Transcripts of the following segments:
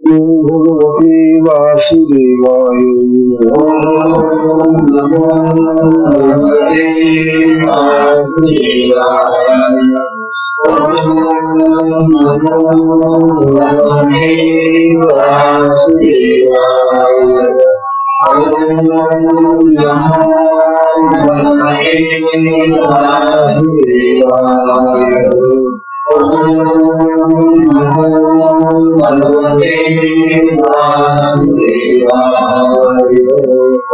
भगवते वासुदेवाय। ओम नमो भगवते वासुदेवाय। ओम नमो भगवते वासुदेवाय। ओम नमो भगवते वासुदेवाय। ओम नमो भगवते वासुदेवाय।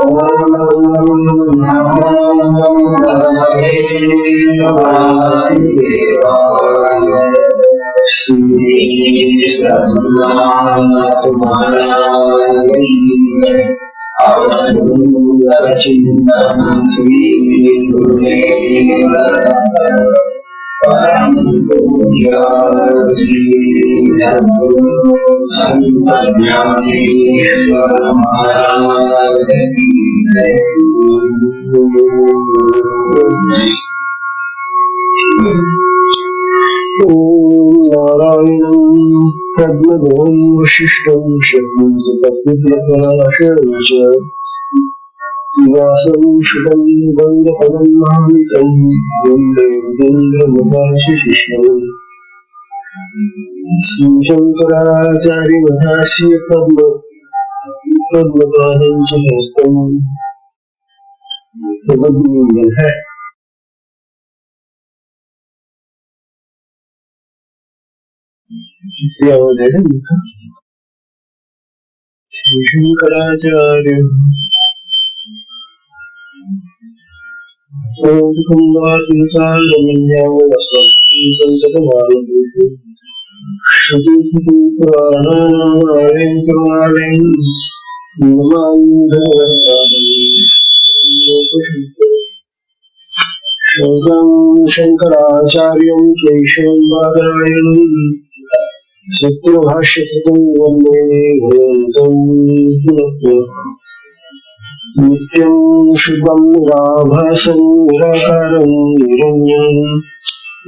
ओम नमो भगवते वासुदेवाय। श्री सद्गुरुनाथ महाराज की अवधूत चिंतन श्री गुरुदेव परम पूज्य श्री सद्गुरु संत ज्ञानेश्वर महाराज की जय। नारायणं पद्मधरं वसिष्ठं शक्तिं च पद्मपराशरं च व्यासं शुकं गङ्गपदं महान्तं वन्दे विजेन्द्रमुपाशिशिष्यम्। श्रीशङ्कराचार्यमहास्य पद्मपादं च हस्तं पद्मं है। शंकराचार्य शंकराचार्यं केशवं बादरायणं सूत्रभाष्यकृतं वन्दे भगवन्तं नित्यं शुभं निराभासं निराकारं निरञ्जनं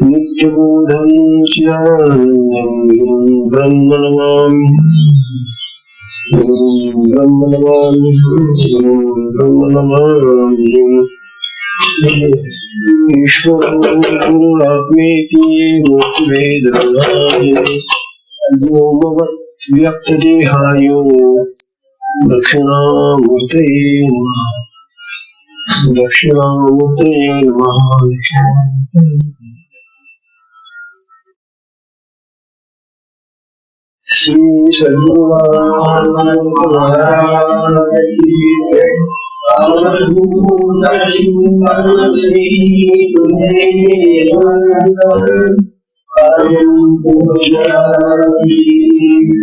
नित्यबोधं चिदानन्दं गुरुं ब्रह्म नमामि। ईश्वरो गुरुरात्मेति मूर्तिभेदविभागिने व्यक्तदेहाय दक्षिणामूर्तये नमः। दक्षिणामूर्तये नमः। श्री सद्गुरु महाराज की जय। अवधूत चिंतन श्री गुरुदेव परम पूज्य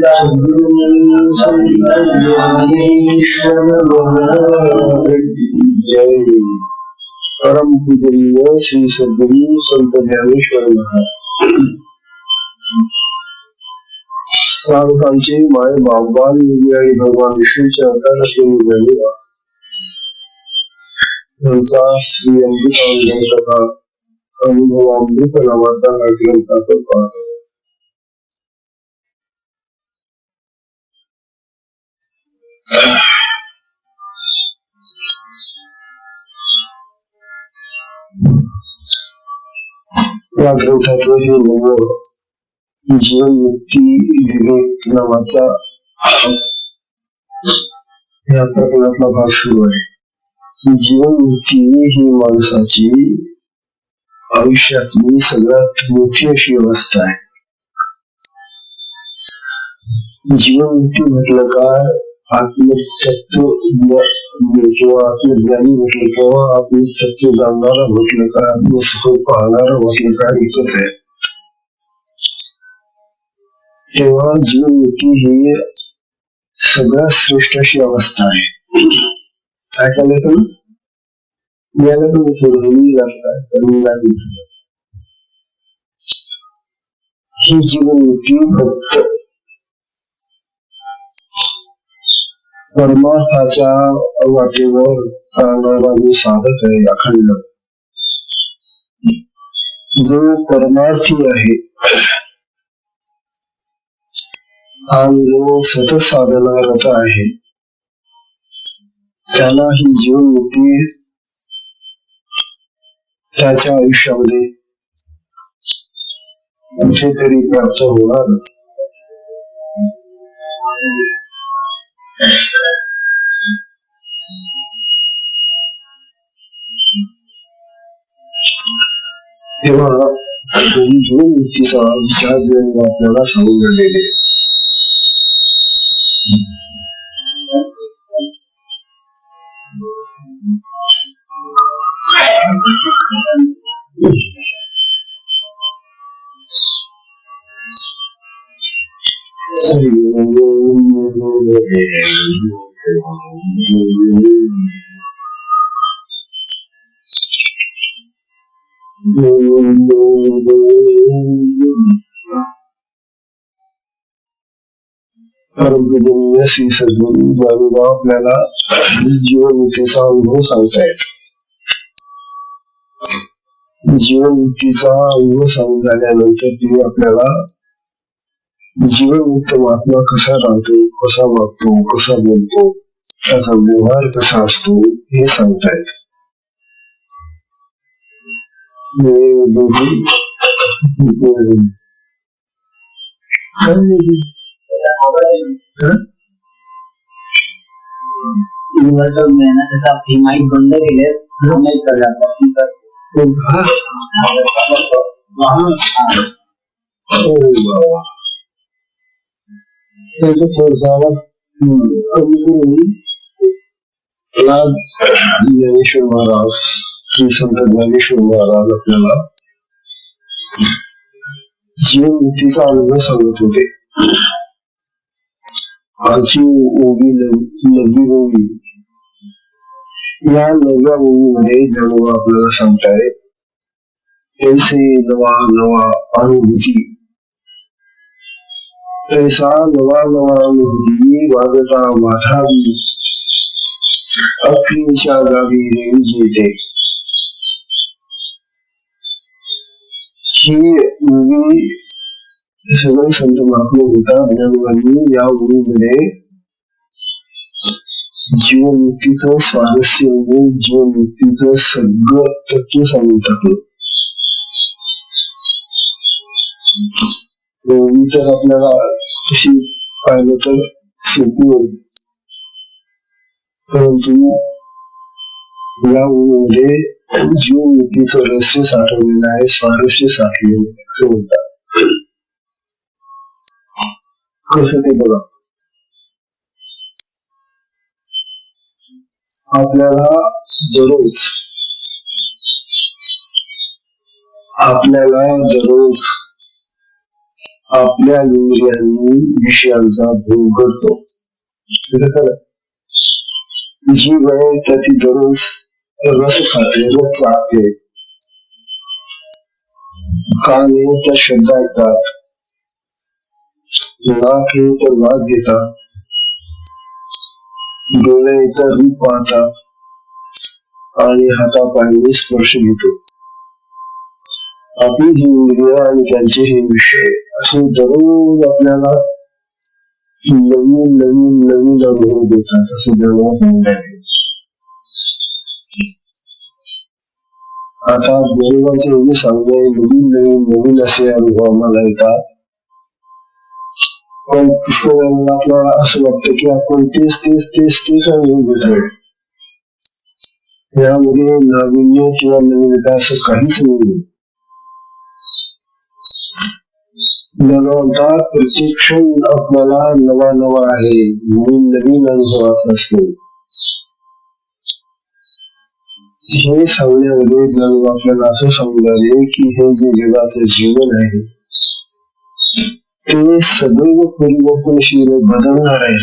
सद्गुरु संत ज्ञानेश्वर महाराज की जय। परम पूजनीय श्री सद्गुरु संत ज्ञानेश्वर महाराज साधकांचे माय बाबान योगी आणि भगवान विष्णूचे अवतार असलेले त्यांचा श्री अमृतांजन कथा अनुभवामृत नावाचा हा ग्रंथ आपण पाहतो। या ग्रंथाचं हे नाव जीवनमुक्ती विवेक नावाचा या प्रकरणातला भाग सुरू आहे। जीवनमुक्ती ही माणसाची आयुष्यातली सगळ्यात मोठी अशी अवस्था आहे। जीवनमुक्ती म्हटलं का आत्मतत्व किंवा आत्मज्ञानी म्हटलं किंवा आत्मतत्व जाणणारा म्हटलं का आत्मसुख पाहणारा म्हटलं का एकच आहे। तेव्हा जीवनमुक्ती ही सगळ्यात श्रेष्ठ अशी अवस्था आहे। काय चाललंय पण याला पण सोडवली लागतात। ही जीवनमुक्ती फक्त परमार्थाच्या वाटेवर चालणारा जो साधक आहे अखंड, जो परमार्थी आहे, आणि जो सतत साधनारत आहे त्याला ही जीवनमुक्ती त्याच्या आयुष्यामध्ये कुठेतरी प्राप्त होणारच. तेव्हा जीवनमुक्तीचा विचार आपल्याला सांगून झालेले परमपूजनीय श्री सद्गुरू बाबा आपल्याला जीवनमुक्तीचा अनुभव सांगतायत. जीवनमुक्तीचा अनुभव सांगून झाल्यानंतर ते आपल्याला जीवनमुक्त महात्मा कसा राहतो, कसा वागतो, कसा बोलतो, त्याचा व्यवहार कसा असतो हे सांगतायत. माईक बंद केले ज्ञानेश्वर महाराज, श्री संत ज्ञानेश्वर महाराज आपल्याला जीवनमुक्तीचा अनुभव सांगत होते. आजची ओवी नववी ओवी, या नवव्या ओवीमध्ये ज्ञानोबा आपल्याला सांगताय तैसे नवा नवा अनुभूती, तैसा नवा नवा अनुभूती वाजता माठावी अक्रीच्या गावी रेवी येते. ही ओवी सगळे संत महात्मे होतात. ज्ञानोबांनी या ओवीमध्ये जीवनमुक्तीचं स्वारस्य म्हणजे जीवनमुक्तीचं सगळं तत्व सांगून टाकलं. तर आपल्याला तशी पाहिलं तर सोपी होईल, परंतु या ओवीमध्ये जीवनमुक्तीचं रहस्य साठवलेलं आहे, स्वारस्य साठवलेलं असं म्हणतात. कसं ते बघा. आपल्याला दररोज आपल्या इंद्रियांनी विषयांचा भोग करतो. जीव आहे त्याची दररोज रस खाते, रस चाकते. कान हे तर शब्द ऐकतात, नाक हे तर वास घेतात, डोळे तर रूप पाहतात आणि हातापायाने स्पर्श घेतो. आपली ही इंद्रिय आणि त्यांचे हे विषय असे दररोज आपल्याला नवीन नवीन नवीन अनुभव देतात असे ज्ञानोबा सांगताय. आता ज्ञानोबाचे एवढे सांगणे नवीन नवीन नवीन असे अनुभव आम्हाला येतात, पण पुष्कळ वेळेला आपल्याला असं वाटतं की आपण तेच तेच तेच तेच अनुभव घेतोय. यामध्ये नाविन्य किंवा नवीनता असं काहीच नाही. ज्ञानोबा प्रत्येक क्षण आपल्याला नवा नवा आहे, नवीन नवीन अनुभवाचा असतो. हे सांगण्यामध्ये ज्ञानोबा आपल्याला असं सांगणारे की हे जे जगाचं जीवन आहे ते सदैव परिवर्तनशील बदलणार आहे.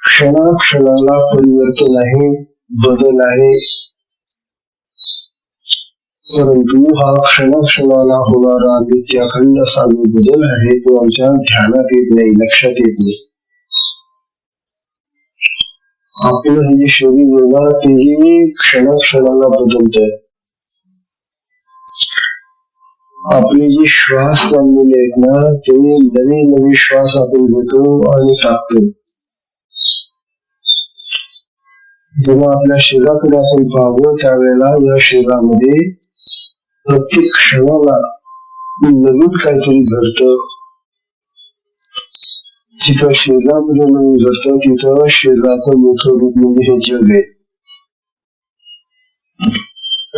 क्षणाक्षणाला परिवर्तन आहे, बदल आहे, परंतु हा क्षणाक्षणाला होणारा नित्य अखंड असा जो बदल आहे तो आमच्या ध्यानात येत नाही, लक्षात येत नाही. आपलं हे जे शरीर आहे ना तेही क्षणाक्षणाला बदलत आहे. आपले जे श्वास चाललेले आहेत ना, ते नवे नवे श्वास आपण घेतो आणि टाकतो. जेव्हा आपल्या शरीराकडे आपण पाहावं त्यावेळेला या शरीरामध्ये प्रत्येक क्षणाला नवीन काहीतरी घडतं. जिथं शरीरामध्ये नवीन घडतं तिथं शरीराचं मोठं रूप म्हणजे हे जग आहे.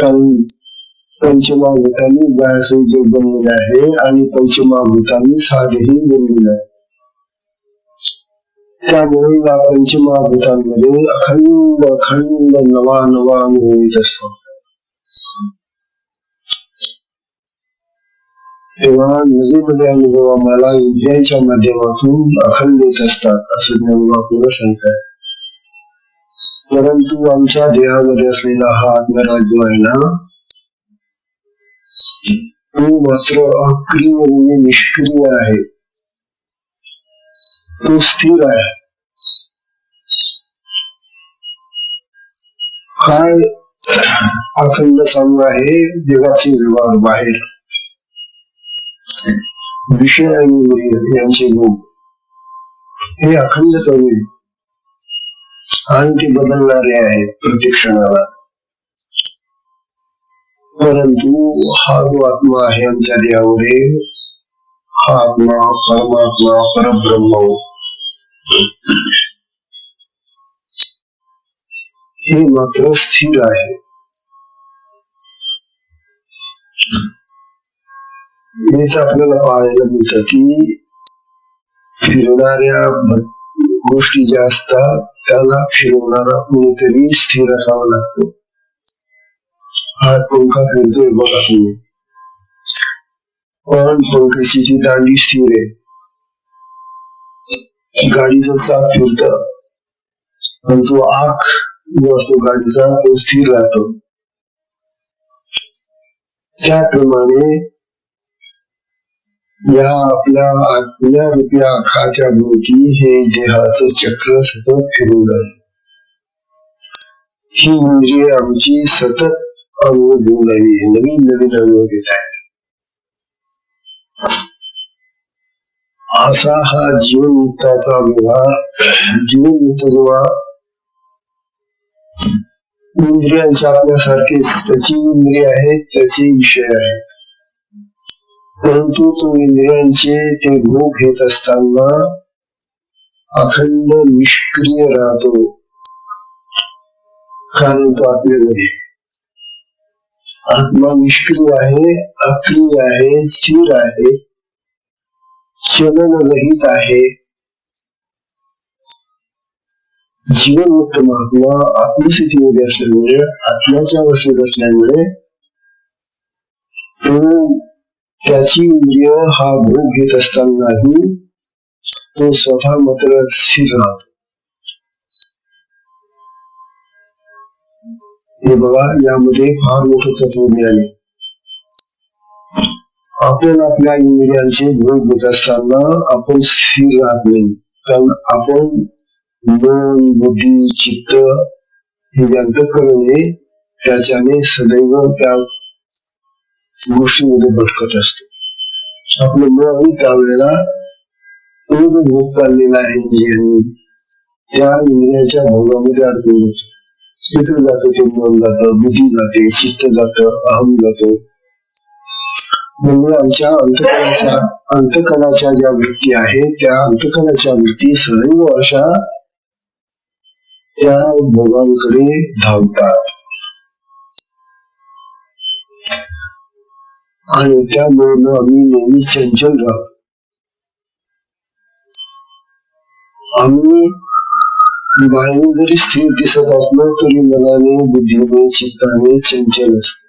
कारण पंचमहाभूतांनी बाहेरचं जग बनलेलं आहे आणि पंचमहाभूतांनी साधेही बनलेलं आहे. त्यामुळे या पंचमहाभूतांमध्ये अखंड अखंड नवा नवा अनुभव येत असतो. तेव्हा नवे नवे अनुभव आम्हाला इंद्रियांच्या माध्यमातून अखंड येत असतात असं ज्ञान आपल्याला सांगतात. परंतु आमच्या देहामध्ये असलेला हा आत्मराज जो आहे ना, तो मात्र अक्रिय म्हणजे निष्क्रिय आहे. तो स्थिर आहे. काय अखंड चालू आहे? जगाचे व्यवहार बाहेर, विषय आणि इंद्रिय यांचे भोग हे अखंड चालू आहे आणि ते बदलणारे आहेत प्रत्येक क्षणाला. परंतु हा जो आत्मा आहे आमच्या देहामध्ये, हा आत्मा परमात्मा परब्रह्म हे मात्र स्थिर आहे. हेच आपल्याला पाहायला मिळतं की फिरणाऱ्या गोष्टी ज्या असतात त्याला फिरवणारा कोणीतरी स्थिर असावा लागतो. हा पंखा फिरतोय बघा तुम्ही, पण पंख्याची जी दांडी स्थिर आहे. गाडीचं चाक फिरत पण तो आख जो असतो गाडीचा तो स्थिर राहतो. त्याप्रमाणे या आपल्या आत्म्यारूपी आखाच्या भोवती हे देहाचं चक्र सतत फिरून आहे. ही इंद्रिय आमची सतत अनुभव घेऊन आली, नवीन नवीन अनुभव घेत आहे. असा हा जीवनमुक्ताचा व्यवहार. जीवनमुक्त जेव्हा इंद्रियांच्या आपल्यासारखेच त्याची इंद्रिय आहेत, त्याचे विषय आहेत, परंतु तो इंद्रियांचे ते भोग घेत असताना अखंड निष्क्रिय राहतो. कारण तो आत्म्यामध्ये आत्मा निष्क्रिय आहे, अक्रिय आहे, स्थिर आहे, चलनरहित आहे. जीवनमुक्त महात्मा आत्मस्थितीमध्ये असल्यामुळे, आत्म्याच्या अवस्थेत असल्यामुळे तो त्याची इंद्रिय हा भोग घेत असतानाही तो स्वतः मात्र स्थिर राहतो. हे बघा, यामध्ये फार मोठं तत्वज्ञान आहे. आपण आपल्या इंद्रियांचे भोग घेत असताना आपण स्थिर राहत नाही. कारण आपण मन, बुद्धी, चित्त हे जे अंतःकरण आहे त्याच्याने सदैव त्या गोष्टीमध्ये भटकत असतो. आपलं मन त्यावेळेला तो जो भोग चाललेला आहे इंद्रियांनी, त्या इंद्रियाच्या भोगामध्ये अडकून जातो. तिथं जातं ते मन जातं, बुद्धी जाते, चित्त जातं, अहम जातो. म्हणजे आमच्या अंतःकरणाच्या ज्या वृत्ती आहेत त्या अंतःकरणाच्या वृत्ती सदैव अशा त्या भोगांकडे धावतात आणि त्यामुळे आम्ही नेहमी चंचल राहतो. आम्ही बाहेरून जरी स्थिर दिसत असलो तरी मनाने, बुद्धीने, चित्ताने चंचल असतो.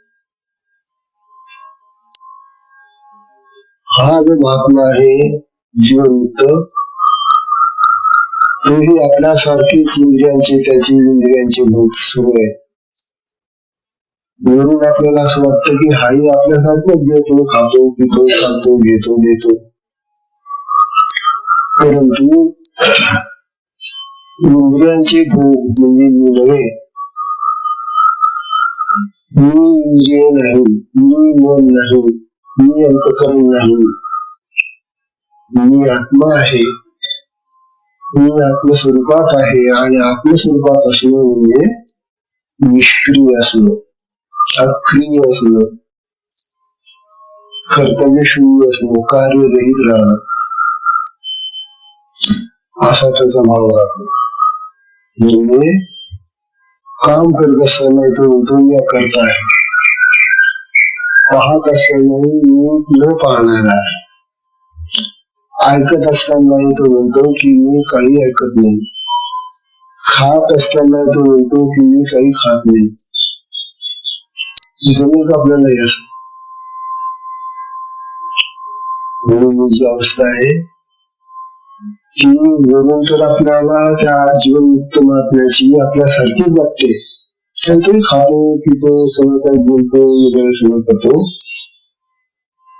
हा जो महात्मा आहे जीवनमुक्त, तोही आपल्यासारखेच इंद्रियांचे, त्याचे इंद्रियांचे भोग सुरू आहे. म्हणून आपल्याला असं वाटतं की हाही आपल्यासारखंच देतो, खातो, पितो, चालतो, घेतो, देतो. परंतु इंद्रियांचे भोग म्हणजे मी नव्हे, मी इंद्रिय नाही, मी मन नाही, मी अंतःकरण नाही, मी आत्मा आहे, मी आत्मस्वरूपात आहे. आणि आत्मस्वरूपात असणं म्हणजे निष्क्रिय असणं, अक्रिय असणं, कर्तव्य शून्य असणं, कार्यरहित राहणं, असा त्याचा भाव राहतो. म्हणजे काम करत असताना तो या करता आहे, पाहत असताना मी न पाहणार आहे, ऐकत असताना तो म्हणतो की मी काही ऐकत नाही, खात असताना तो म्हणतो की मी काही खात नाही. जमेल का आपल्याला हे असं? म्हणून जी अवस्था आहे ती म्हणून तर आपल्याला त्या जीवनमुक्त महात्म्याची आपल्यासारखीच वाटते. तरी खातो पितो सगळं काही बोलतो वगैरे सगळं करतो,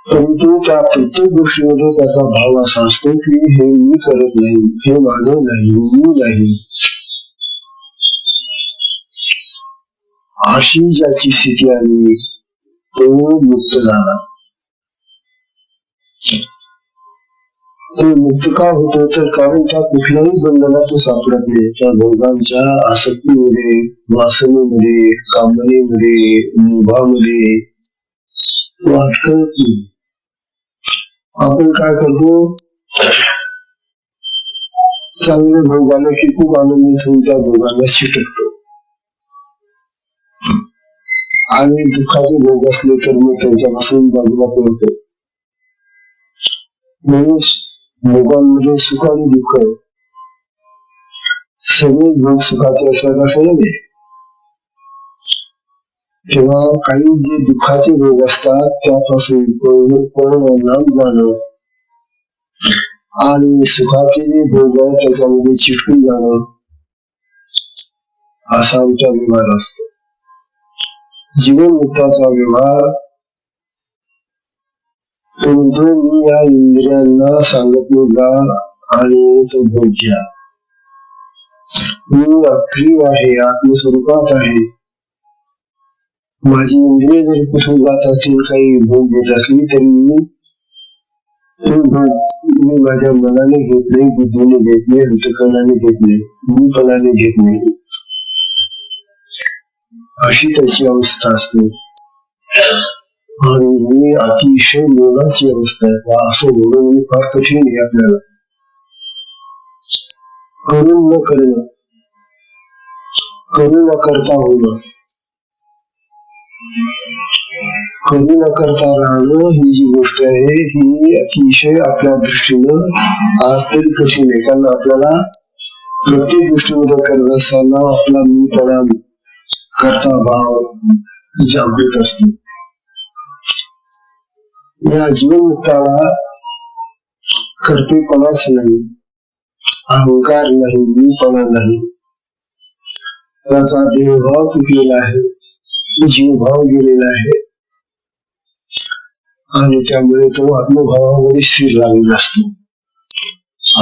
परंतु त्या प्रत्येक गोष्टीमध्ये त्याचा भाव असा असतो की हे मी करत नाही, हे माझं नाही, मी नाही. अशी ज्याची स्थिती आली तो मुक्त झाला. तो मुक्त का होतो तर कारण त्या कुठल्याही बंधनात तो सापडत नाही. त्या भोगांच्या आसक्तीमध्ये, वासनेमध्ये, कामनेमध्ये, मोहामध्ये तो अटकत नाही. आपण काय करतो, चांगले भोग आले की खूप आनंदित होऊन त्या भोगांना चिटकतो, आणि दुःखाचे भोग असले तर मग त्यांच्यापासून बाजूला पडतो. म्हणून भोगांमध्ये सुख आणि दुःख सगळे भोग सुखाचे असतात असं नाही. तेव्हा काही जे दुःखाचे भोग असतात त्यापासून लांब जाणं आणि सुखाचे जे भोग आहेत त्याच्यामध्ये चिटकून जाणं, असा आमचा व्यवहार असतो. जीवनमुक्ताचा व्यवहार तो म्हणतो मी या इंद्रियांना सांगत नाही जा आणि तो भोग घ्या. मी अक्रिय आहे, आत्मस्वरूपात आहे. माझी इंद्रिय जरी कुठे जात असतील, काही भोग घेत असली तरी तो भोग मी माझ्या मनाने घेत नाही, बुद्धीने घेत नाही, अंतःकरणाने घेत नाही, मीपणाने घेत नाही. अशी त्याची अवस्था असते. आणि ही अतिशय मोलाची अवस्था आहे. असं बोलणं फार कठीण आहे आपल्याला. करून न करणं, करू न करता होणं, करू न करता राहणं ही जी गोष्ट आहे ही अतिशय आपल्या दृष्टीनं आज तरी कठीण आहे. कारण आपल्याला प्रत्येक गोष्टीमध्ये करत असताना आपला मीपणा, कर्ता भाव जागृत असतो. या जीवनमुक्ताला कर्तेपणाच नाही, अहंकार नाही, मीपणा नाही. त्याचा देहभाव तुटलेला आहे, जीवभाव गेलेला आहे आणि त्यामुळे तो आत्मभावामध्ये स्थिर राहिलेला असतो.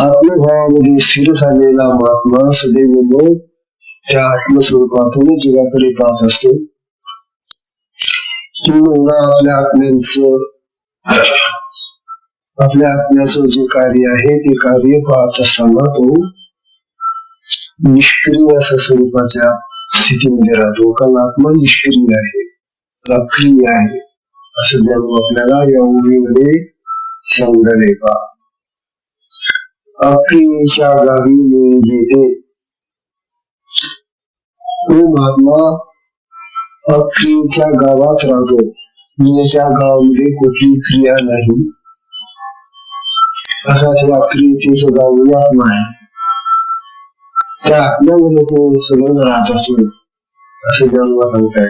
आत्मभावामध्ये स्थिर झालेला महात्मा सदैव मग त्या आत्मस्वरूपातून जगाकडे पाहत असतो. किंवा आपल्या आत्म्याचं जे कार्य आहे ते कार्य पाहत असताना तो निष्क्रिय अशा स्वरूपाच्या स्थितीमध्ये राहतो. कारण आत्मा निष्क्रिय आहे, अक्रिय आहे, असं ज्ञान आपल्याला या ओळीमध्ये सांगण्यात का अक्रियेच्या गावी येते. तो महात्मा अक्रियेच्या गावात राहतो, म्हणजे त्या गावामध्ये कुठली क्रिया नाही, असा त्या अक्रियतेचं गाव आत्मा आहे. त्या आत्म्यामध्ये तो सगळं राहत असतो असं ज्ञानवा सांगताय.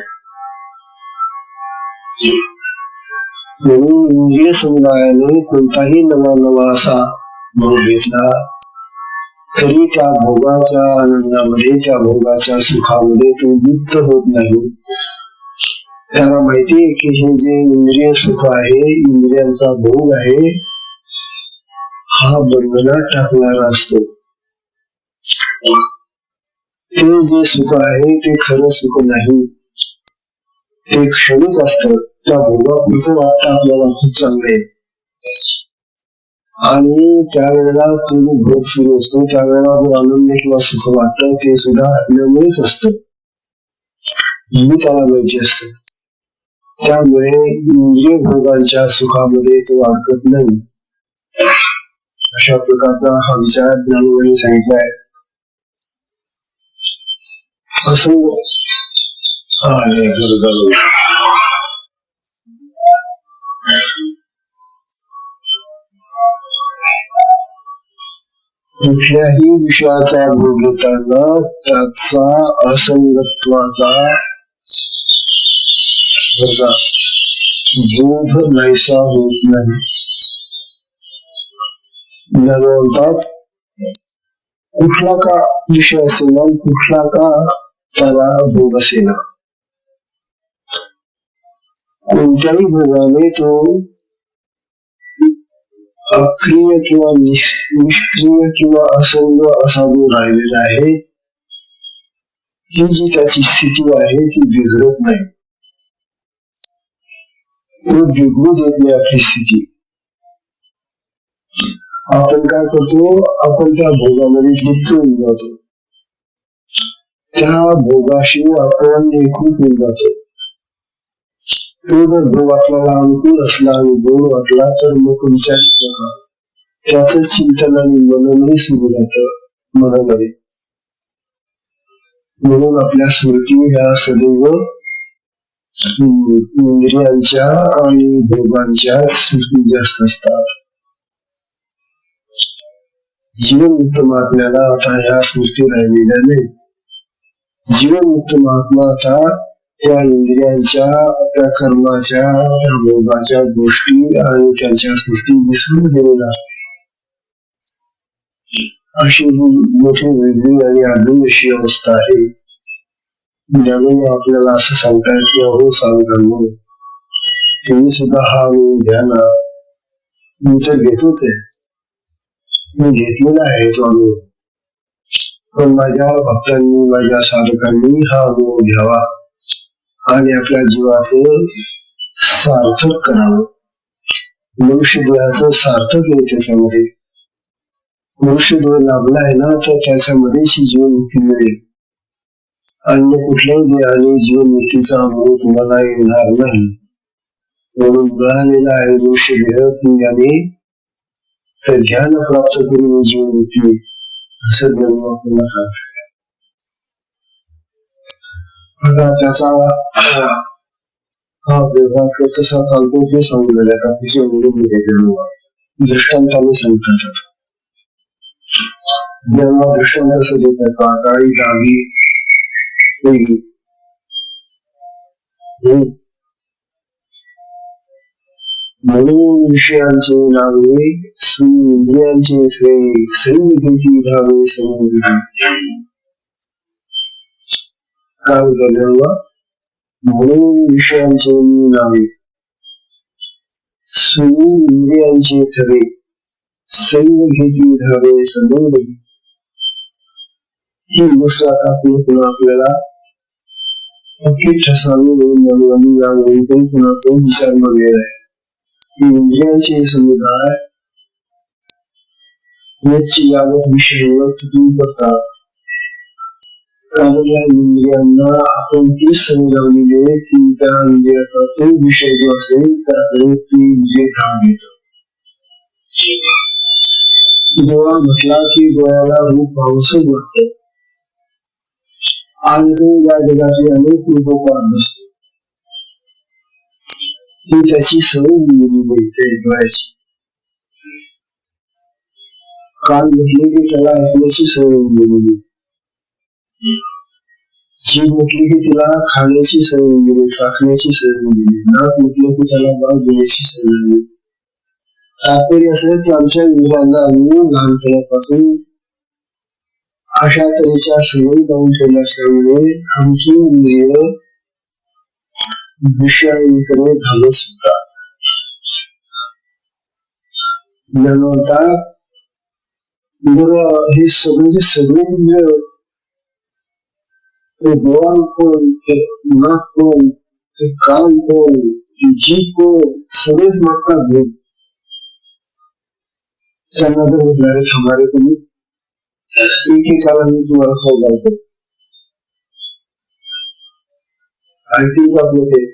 म्हणून इंद्रिय समुदायाने कोणताही नवा असा भोग घेतला तरी त्या भोगाच्या आनंदामध्ये, त्या भोगाच्या सुखामध्ये तो युक्त होत नाही. त्याला माहिती आहे की हे जे इंद्रिय सुख आहे, इंद्रियांचा भोग आहे, हा बंधनात टाकणारा असतो. ते जे सुख आहे ते खरं सुख नाही, ते क्षणिक असतं. त्या भोगापुरतं वाटतं आपल्याला खूप चांगले, आणि त्यावेळेला तो भोग सुरू असतो त्यावेळेला जो आनंद किंवा सुख वाटतं ते सुद्धा आपल्यामुळेच असतं, मी त्याला माहिती असतं. त्यामुळे इंद्रिय भोगांच्या सुखामध्ये तो अडकत नाही. अशा प्रकारचा हा विचार ज्ञानोबांनी सांगितलाय. असंग कुठल्याही विषयाचा भोग घेताना त्याचा असंगत्वाचा बोध नाहीसा होत नाही. म्हणतात कुठला का विषय असेल कुठला का त्याला भोग असेल, कोणत्याही भोगाने तो अक्रिय किंवा निष्क्रिय किंवा असंग असा जो राहिलेला आहे, ती जी त्याची स्थिती आहे ती बिघडत नाही, तो बिघडू देत नाही आपली स्थिती. आपण काय करतो, आपण त्या भोगामध्ये लिप्त होऊन जातो, त्या भोगाशी आपण एकरूप होऊन जातो. तो जर भोग आपल्याला अनुकूल असला आणि गोड वाटला तर मग विचारित नका, त्याच चिंतन आणि मननही सुरू राहतं मनामध्ये. म्हणून आपल्या स्मृती ह्या सदैव इंद्रियांच्या आणि भोगांच्या स्मृती जास्त असतात. जीवनमुक्त महात्म्याला आता ह्या स्मृती राहिलेल्या नाही. जीवनमुक्त महात्मा आता त्या इंद्रियांच्या, त्या कर्माच्या, त्या भोगाच्या गोष्टी आणि त्यांच्या स्मृती विसरून गेलेल्या असते. अशी ही मोठी वेगळी आणि आगळी अशी अवस्था आहे. ज्ञानाने आपल्याला असं सांगतायत की अहो साधकांनो, तुम्ही सुद्धा हा अनुभव घ्या ना. मी तर घेतोच आहे, मी घेतलेला आहे तो अनुभव, पण माझ्या भक्तांनी, माझ्या साधकांनी हा अनुभव घ्यावा आणि आपल्या जीवाचं सार्थक करावं. मनुष्य देहाचं सार्थक आहे त्याच्यामध्ये. मनुष्य देह लाभला आहे ना तर त्याच्यामध्ये जीवनमुक्ती मिळेल. अन्य कुठल्याही देहाने जीवनमुक्तीचा अनुभव तुम्हाला येणार नाही. म्हणून मिळालेला आहे मनुष्य देह पुण्याने, तर ध्यान प्राप्त करून जीवनमुक्ती असं ज्ञान आपल्याला सांगतो. त्याचा हा व्यवहार कसा चालतो ते सांगून गेल्यात अतिशय दृष्टांताने सांगतात. जेव्हा दृष्टांत असं देतात का, आता गावी म्हणून विषयांचे नावे इंद्रियांचे थे संगीती धावे संगीती. काय झालं, म्हणून विषयांचे नावे इंद्रियांचे ठरे संगीती धावे संगीती. ही गोष्ट आता पुन्हा आपल्याला यावेळी पुन्हा तो विचार मांडलेला आहे की इंद्रियांचे समुदाय याची यावत विषयावर तुटून पडतात. कारण या इंद्रियांना आपण ती समजावलेली आहे की त्या इंद्रियाचा तो विषय जो असेल त्याकडे ती इंद्रिय धाव घेतो. डोळा म्हटला की डोळ्याला रूप पाहूसच वाटतं, आणि तो या जगातली अनेक रूप पाहत असतो. ती त्याची सवय मिळते डोळ्याची. कान म्हटले की त्याला ऐकण्याची सवय मिळाली, जीभ म्हटली की तिला खाण्याची सवय मिळाली, चाखण्याची सवय मिळाली, नाक म्हटलं की त्याला वास घेण्याची सवय मिळाली. तात्पर्य असं की आमच्या इंद्रियांना आम्ही लहानपणापासून अशा तऱ्हेच्या सवयी लावून ठेवल्या असल्यामुळे आमची इंद्रिय विषयांकडे धावत सुटतात. बरं, हे सगळे इंद्रिय, डोळा कोण, नाक कोण, कान कोण, जीभ को सगळेच मागतात भूक, त्यांना जर म्हटणारे थांबणारे तुम्ही एकेकाला मी तुम्हाला खाऊ घालतो, ऐकून जात नव्हते.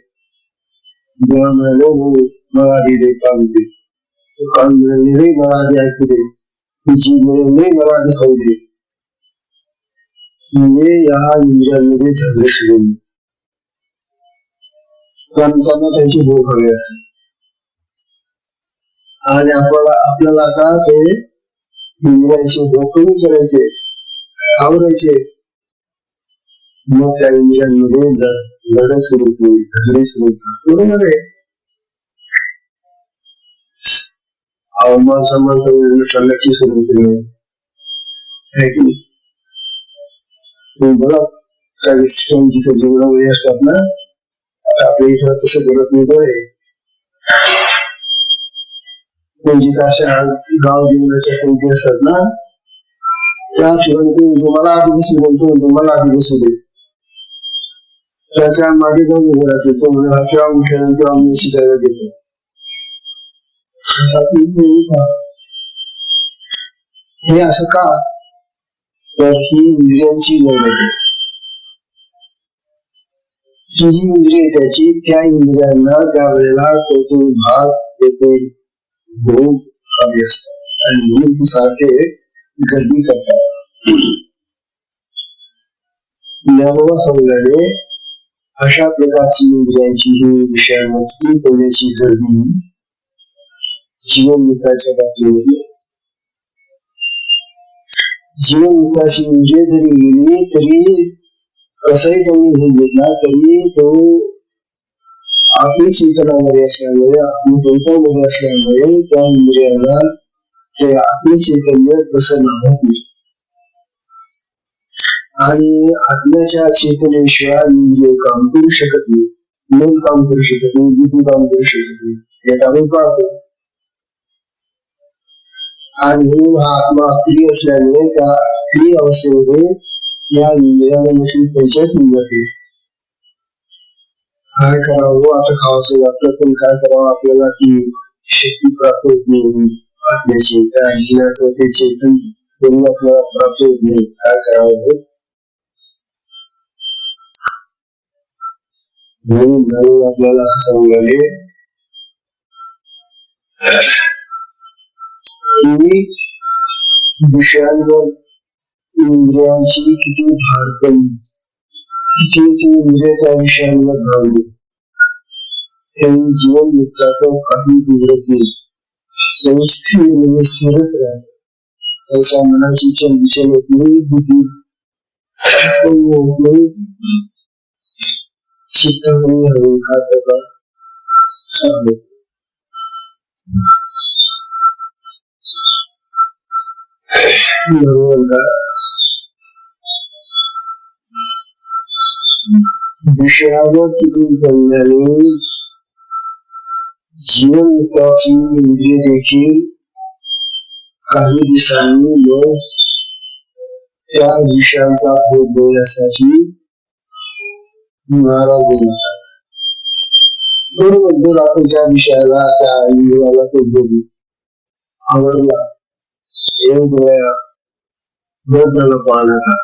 जेव्हा म्हणाले मला आधी दे, कान दे, कान मिळाले नाही मला आधी ऐकू दे, जीभ मिळेल नाही मला आधी खाऊ दे. म्हणजे या इंद्रियांमध्ये झगडे सुरू, कारण त्यांना त्यांची भूक हवी असते. आणि आपल्याला आता ते इंद्रियांची भूक कमी करायचे, आवरायचे. मग त्या इंद्रियांमध्ये लढत सुरू होईल, झगडे सुरू होतात. बरोबर आहे, अवमान सन्मान नक्की सुरू होते. तुम्ही बघा काही जिथे जीवनामध्ये असतात ना, आपल्या इथं तसं करत नाही. बरं, पण जिथे अशा गाव जीवनाच्या कोणती असतात ना, त्या ठिकाणी तुम्हाला आधी बसू बोलतो, तुम्हाला आधी बसू दे, त्याच्या मागे जाऊन उभं राहते. तो म्हणा किंवा खेळून किंवा मी शिकायला घेतो. हे असं का? तर ही इंद्रियांची लढत आहे. ही जी इंद्रिय त्याची, त्या इंद्रियांना त्यावेळेला तो भाग येते, भूक हवी असतात आणि भूक सारखे गर्दी करतात. ज्ञानोबा समजाने अशा प्रकारची इंद्रियांची ही विषयांवरती करण्याची गर्दी जीवनमुक्ताच्या बाबतीमध्ये, जीवनमुक्ताची इंद्रिय जरी गेली तरी कसंही त्यांनी घेऊन घेतला तरी तो आपली चेतनामध्ये असल्यामुळे, आपली संकल्पामध्ये असल्यामुळे त्या इंद्रियांना ते आपले चैतन्य तसं लागत नाही. आणि आत्म्याच्या चेतनेशिवाय इंद्रिय काम करू शकत नाही, मन काम करू शकत नाही, बुद्धी काम करू शकत नाही. यात आपण पाहतो. आणि म्हणून हा आत्मा क्रिय असल्यामुळे त्या क्रिय अवस्थेमध्ये या इंद्रियांना पंचायत होऊन जाते. काय करावं आता खावासं वाटलं, पण काय करावं आपल्याला ती शक्ती प्राप्त होत नाही. आत्म्याची त्या ऐकण्याचं ते चेतन स्वरूप आपल्याला प्राप्त होत नाही. काय करावं म्हणून आपल्याला असं सांगायले की विषयांवर इंद्रियांची किती धाडपण, किती इंद्रिय त्या विषयांवर धावली, त्यांनी जीवन मुक्ताचं काही बिघडत नाही. त्यांनी स्थिर म्हणजे स्थिरच राहत. त्याच्या मनाची चलबिचल होत नाही, बुद्धी होत नाही, चित्तामध्ये अहंकार प्रकार चालू. विषयावर टिकून पडल्याने जीवनमुक्ताची इंद्रिय देखील काही दिवसांनी लोक त्या विषयांचा भोग घेण्यासाठी नाराज होतात. बरोबर, जर आपण त्या विषयाला, त्या इंद्रियाला तो भोग आवडला, एक वेळा बदल पाहण्याचा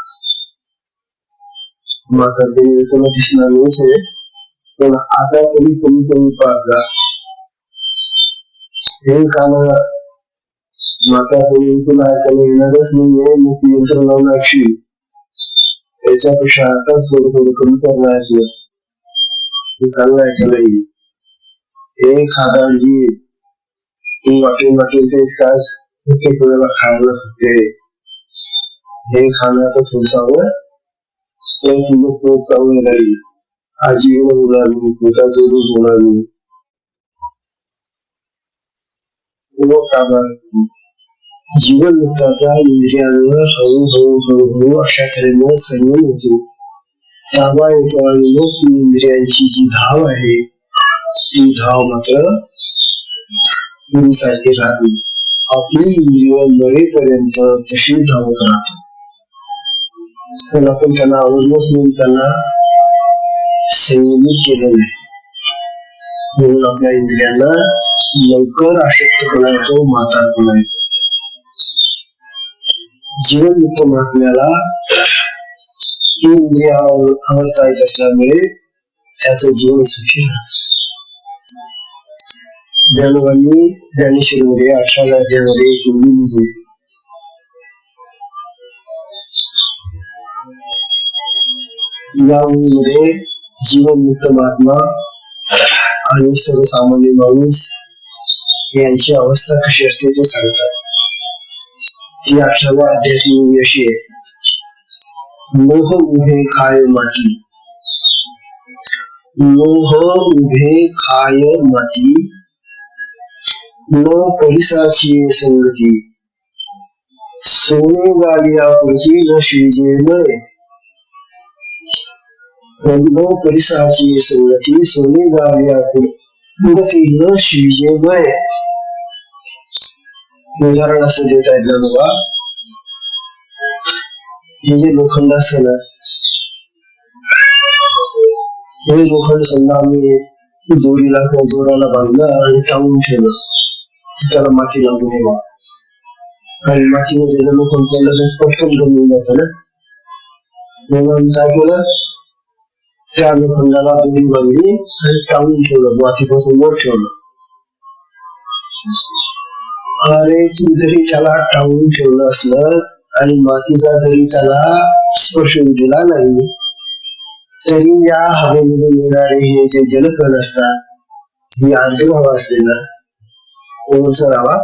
मात्र त्याला दिसणार नाही. पण आता तरी कमी पाहता हे काना माता कोणी तुला ऐकायला येणारच नाहीये. मग ती यंत्र लावून ऐकशील, त्याच्यापेक्षा आताच थोडं कमी करणार ऐकलं हे चांगलं ऐकायला येईल. हे खादाड जी तू वाटेल ते काय प्रत्येक वेळेला खायला सुटते. हे खाणं आता थोडसावं तर तुझं पोट चांगलं राहील, आजीवन होणार नाही, पोटाचं रूप होणार नाही. जीवन मुक्ताचा इंद्रियांवर हळूहळू अशा तऱ्हेनं संयम होतो, ताबा येतो आणि मग ती इंद्रियांची जी धाव आहे ती धाव मात्र पूर्वीसारखी राहते. आपली इंद्रिय मरेपर्यंत तशी धावत राहतो. पण आपण त्यांना आवडलोच म्हणून त्यांना संयमित केलं नाही. म्हणून आपल्या इंद्रियांना लवकर आशक्तपणा येतो, म्हातारपणा येतो. जीवन मुक्त महात्म्याला ही इंद्रिय आवडता येत असल्यामुळे त्याचं जीवन सुखी राहत. ज्ञानोबांनी ज्ञानेश्वरीमध्ये 18व्या अध्यायामध्ये हिंदी लिहिली, या मध्ये जीवनमुक्त महात्मा आणि सर्वसामान्य माणूस यांची अवस्था कशी असते ते सांगतात. ती 18व्या अध्यायाची अशी आहे, मोह उभे खाय माती, मोह उभे खाय माती, न परिसाची संगती, सोने गालिया पुरती न शिजे मळे, न परिसाची संगती, सोने गालिया पुरती न शिजे मळे. उदाहरण असं देता येत ना बाबा, हे जे लोखंड असतं ना, हे लोखंड समजा आम्ही दोरीला किंवा दोराला बांधलं आणि टांगून ठेवलं, त्याला माती लागू नये, कारण मातीमध्ये लोखंड पडलं तर पटकन जमून जातं ना. म्हणून काय केलं, त्या लोखंडाला दोरी बांधली आणि टांगून ठेवलं, मातीपासून वर ठेवलं. अरे तू जरी त्याला टांगून ठेवलं असलं आणि मातीचा जरी त्याला स्पर्श दिला नाही, तरी या हवेमधून येणारे हे जे जलकण असतात, ही आर्द्र हवा असते ना, ओलसर हवा,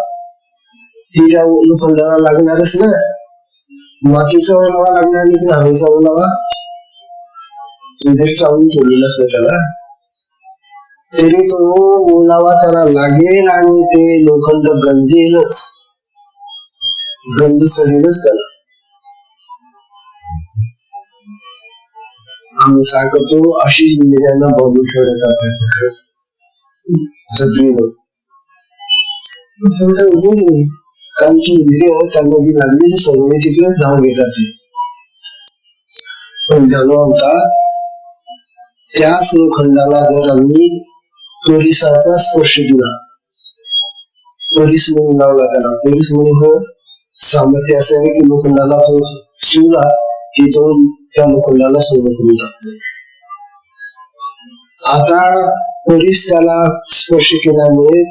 ती त्या लोखंडाला लागणारच ना. मातीचा ओलावा लागणार नाही पण हवेचा ओलावा. जरी टांगून ठेवलेलं असतं त्याला, तरी तो ओलावा त्याला लागेल आणि ते लोखंड गंजेलच, गंज चढेलच त्याला. आम्ही काय करतो, अशी इंद्रियांना बांधून ठेवण्याचा प्रयत्न करतो जत्रीनं. कारण की इंद्रिय त्यांना जी लागलेली सवय तिकडेच धाव घेतात. पण जाणू म्हणतात, त्याच लोखंडाला जर आम्ही परिसाचा स्पर्श दिला, परिस म्हणून लावला त्याला, परिस म्हणून सामर्थ्य असं आहे की लोखंडाला तो शिवला की तो त्या लोखंडाला सोनं करून टाकतो. आता परिस त्याला स्पर्श केल्यामुळे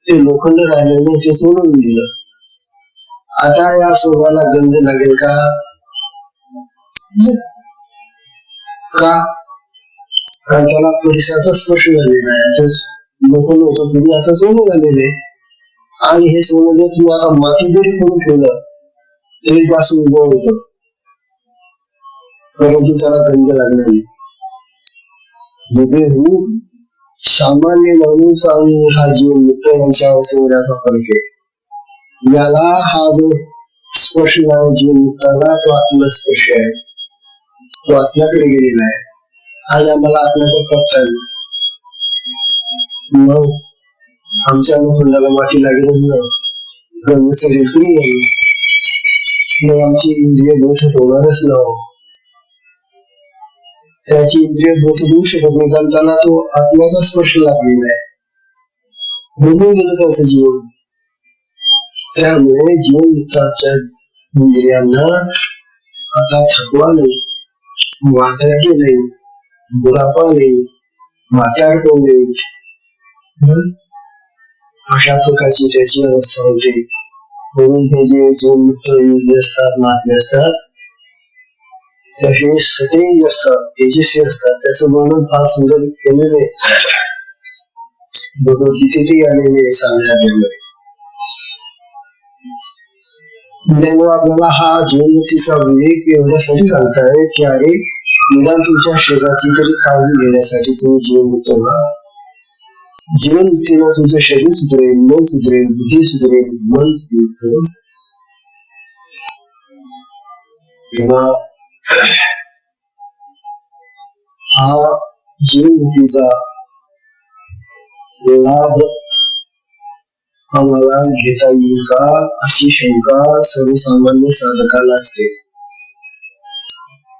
ते लोखंड राहिलेलं ते सोडून दिलं. आता या सोन्याला गंध लागेल का? कारण त्याला परिसाचा स्पर्श झालेला आहे. लोखंड होतं तुम्ही आता सोनं झालेले, आणि हे सोनं जर तुम्ही आता माती जरी करून ठेवलं तरी जास्त उभं होतं, परंतु त्याला गंध लागणार नाही. सामान्य माणूस आणि हा जीवन मुक्त यांच्या अवस्थेवर याचा फरक आहे. याला हा जो स्पर्श झाला जीवन मुक्ताला, तो आत्मस्पर्श आहे, तो आत्म्याकडे गेलेला आहे. आज आम्हाला आत्म्याचा पत्ता नाही. मग आमच्या लोखंडाला माती लागेलच ना, गंध चढेल की नाही, मग आमची इंद्रिय बोध होणारच ना. त्याची इंद्रिय बोध होऊ शकत नाही, कारण त्याला तो आत्म्याचा स्पर्श लागलेला आहे, म्हणून गेलं त्याचं जीवन. त्यामुळे जीवन मुक्ताच्या इंद्रियांना आता थकवा नाही, वादळी नाही, बुढापा नाही, म्हातारपण नाही, अशा प्रकारची त्याची अवस्था होते. म्हणून हे जे जीवन मुक्त योगी असतात, महात्मे असतात, त्याचे सतेज असतात, तेजस्वी असतात. त्याचं वर्णन फार सुंदर केलेले भगवद्गीतेतही आलेले सांगण्यामध्ये. आपल्याला हा जीवनमुक्तीचा विवेक एवढ्यासाठी सांगताय की अरे निदान तुमच्या शरीराची तरी काळजी घेण्यासाठी तुम्ही जीवनमुक्त व्हा. जीवनमुक्तीला तुमचं शरीर सुधरेल, मन सुधरेल, बुद्धी सुधरेल, मन तेव्हा हा जीवनमुक्तीचा लाभ आम्हाला घेता येईल का अशी शंका सर्वसामान्य साधकाला असते.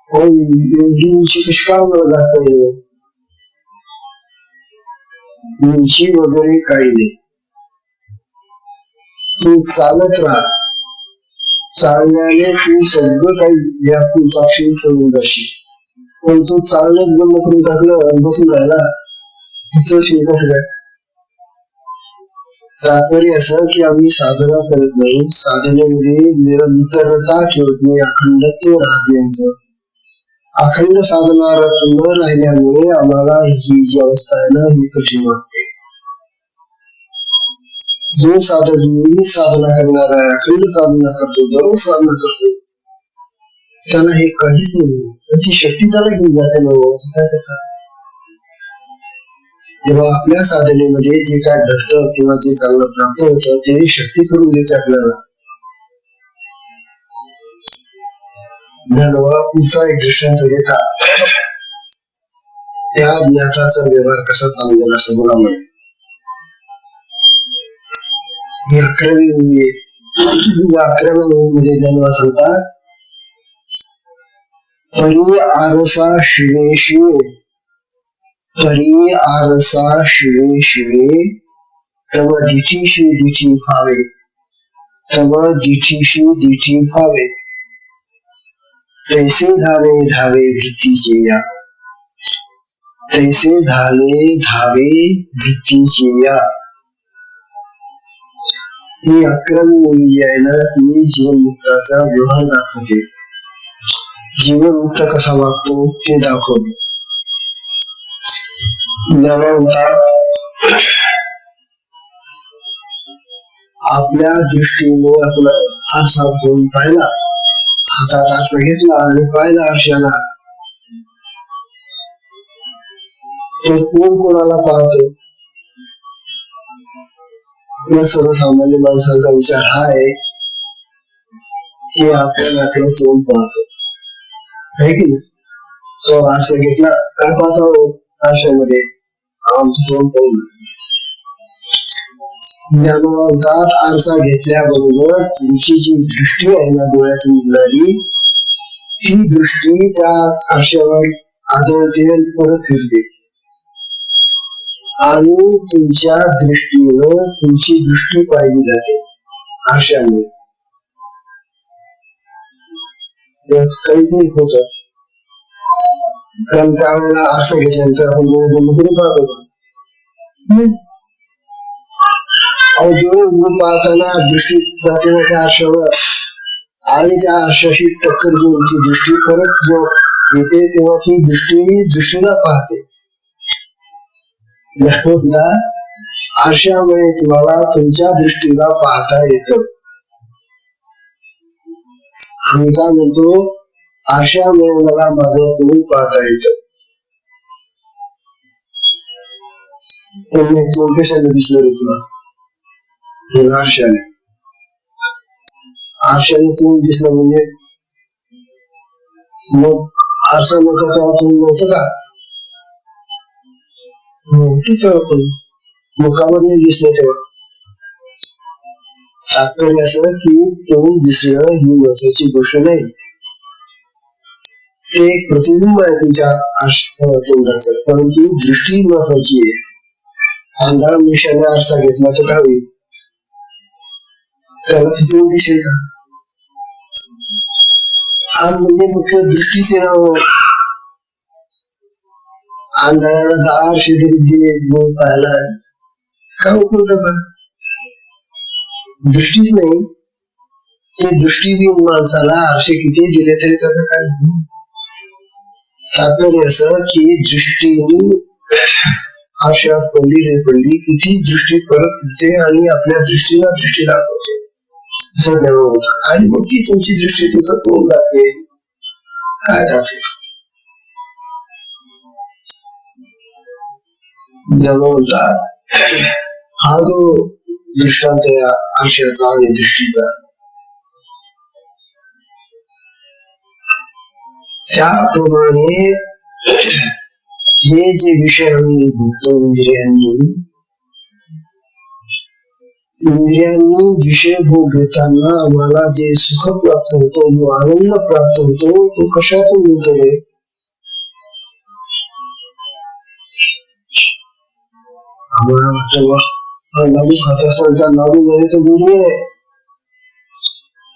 योगींची कशी काय मला जाता येईल? उंची वगैरे काही नाही. तू चालत राहा, चालण्याने तू सगळं काही व्यापून साक्षी चढून जाशील. पण तू चालणंच बंद करून टाकलं, बसून राहिला, कसं काय? तात्पर्य असं की आम्ही साधना करत नाही, साधनेमध्ये निरंतरता ठेवत नाही, अखंडत्व राहत नाही. अखंड साधना न राहिल्यामुळे आम्हाला ही जी अवस्था आहे ना, ही कठीण वाटते. जो साधक नेहमी साधना करणार आहे, अखंड साधना करतो, दररोज साधना करतो, त्याला हे काहीच नाही. ती शक्ती त्याला घेऊन जाते ना. तेव्हा आपल्या साधनेमध्ये जे काय घडतं किंवा जे चांगलं प्राप्त होतं ते शक्ती करून देते आपल्याला. ज्ञानोबा पुढचा एक दृष्टांत देतात. त्या ज्ञाताचा व्यवहार कसा चालू असं बोलामुळे 11वी ओळी आहे. 11व्या ओळीमध्ये ज्ञानोबा सांगतात, परी आरसा शिवे शिवे, परी आरसा शिवे शिवे, तव दिठीशी दिठी फावे, तव दिठीशी दिठी फावे, तैसे धावे धावे वृत्तीचे या, तैसे धावे धावे वृत्तीचे या. ही 11वी ओळी जी आहे ना, ही जीवनमुक्ताचा व्यवहार दाखवते. जीवनमुक्त कसा वागतो ते दाखवते. आपल्या दृष्टीने आपला आरसा घेऊन पाहिला, हातात आरसा घेतला आणि पाहिला आरशाला, तर कोण कोणाला पाहतो? सर्वसामान्य माणसाचा विचार हा आहे की आपल्या नात्याला तोंड पाहतो, आहे की नाही? तो आरसा घेतला, काय पाहतो आरशामध्ये? आमचं तोंड पाहून. ज्ञानोबांतात आरसा घेतल्याबरोबर तुमची जी दृष्टी आहे ना डोळ्यातून उडणारी, ती दृष्टी त्या आरशावर आदळते, परत फिरते आणि तुमच्या दृष्टीवर तुमची दृष्टी पाहिली जाते आरशामुळे. काहीच नाही होत, कारण त्यावेळेला आरसा घेतल्यानंतर आपण डोळ्यातून पाहतो. पाहताना दृष्टी जाते ना त्या आरशावर, आणि त्या आरशाशी टक्कर घेऊन ती दृष्टी परत जेव्हा येते तेव्हा ती दृष्टी दृष्टीला पाहते. आरशामुळे तुम्हाला तुमच्या दृष्टीला पाहता येतं. आम्ही काय म्हणतो, आरशामुळे मला माझं तोंड पाहता येतं. तोंड कशाने दिसलं रे तुला? आरशाने. आरशाने तोंड दिसलं म्हणजे मग आरसा नव्हता तेव्हा तोंड नव्हतं का? पण मुखामध्ये दिसलं तेव्हा. तात्पर्य असं की तोंड दिसणं ही महत्वाची गोष्ट नाही, ते एक प्रतिबिंब आहे तुमच्या तोंडाचं, परंतु दृष्टी महत्वाची आहे. अंधार मनुष्याने आरसा घेतला तर काय होईल? त्याला तिथून दिसेल का? म्हणजे मुख्य दृष्टीचे नाव. आंधळ्याला 10 आरसे दिले पाहायला, काय उपयोग त्याचा? दृष्टीच नाही. ते दृष्टीहीन माणसाला आरसे किती दिले तरी त्याचं काय? तात्पर्य असं की दृष्टीने आरशात पडली किती दृष्टी परत येते आणि आपल्या दृष्टीला दृष्टी दाखवते असं ज्ञान होतं. आणि मग ती तुमची दृष्टी तुमचं तोंड दाखवेल, काय दाखवेल? ज्ञान होतात. हा जो दृष्टांत आहे आरशाचा आणि दृष्टीचा, त्याप्रमाणे हे जे विषय आम्ही भोगतो इंद्रियांनी विषय भोग घेताना आम्हाला जे सुख प्राप्त होतो, जो आनंद प्राप्त होतो, तो कशातून मिळतो? आम्हाला वाटतं लाडू खात असेल तर लाडू मध्ये तर गुढी आहे,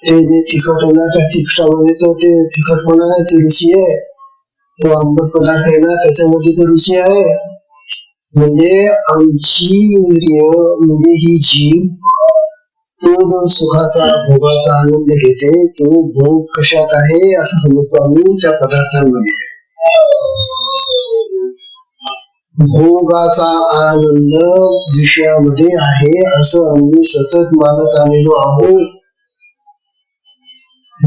ते जे तिखट होणार त्या तिखटामध्ये तर ते तिखटपणा आहे, ती रुची आहे. तो आंबट पदार्थ आहे ना त्याच्यामध्ये तर रुची आहे. म्हणजे आमची इंद्रिय म्हणजे ही जीभ तो जो सुखाचा भोगाचा आनंद घेते तो भोग कशात आहे असं समजतो आम्ही त्या पदार्थांमध्ये. भोगाचा आनंद विषयामध्ये आहे असं आम्ही सतत मानत आलेलो आहोत.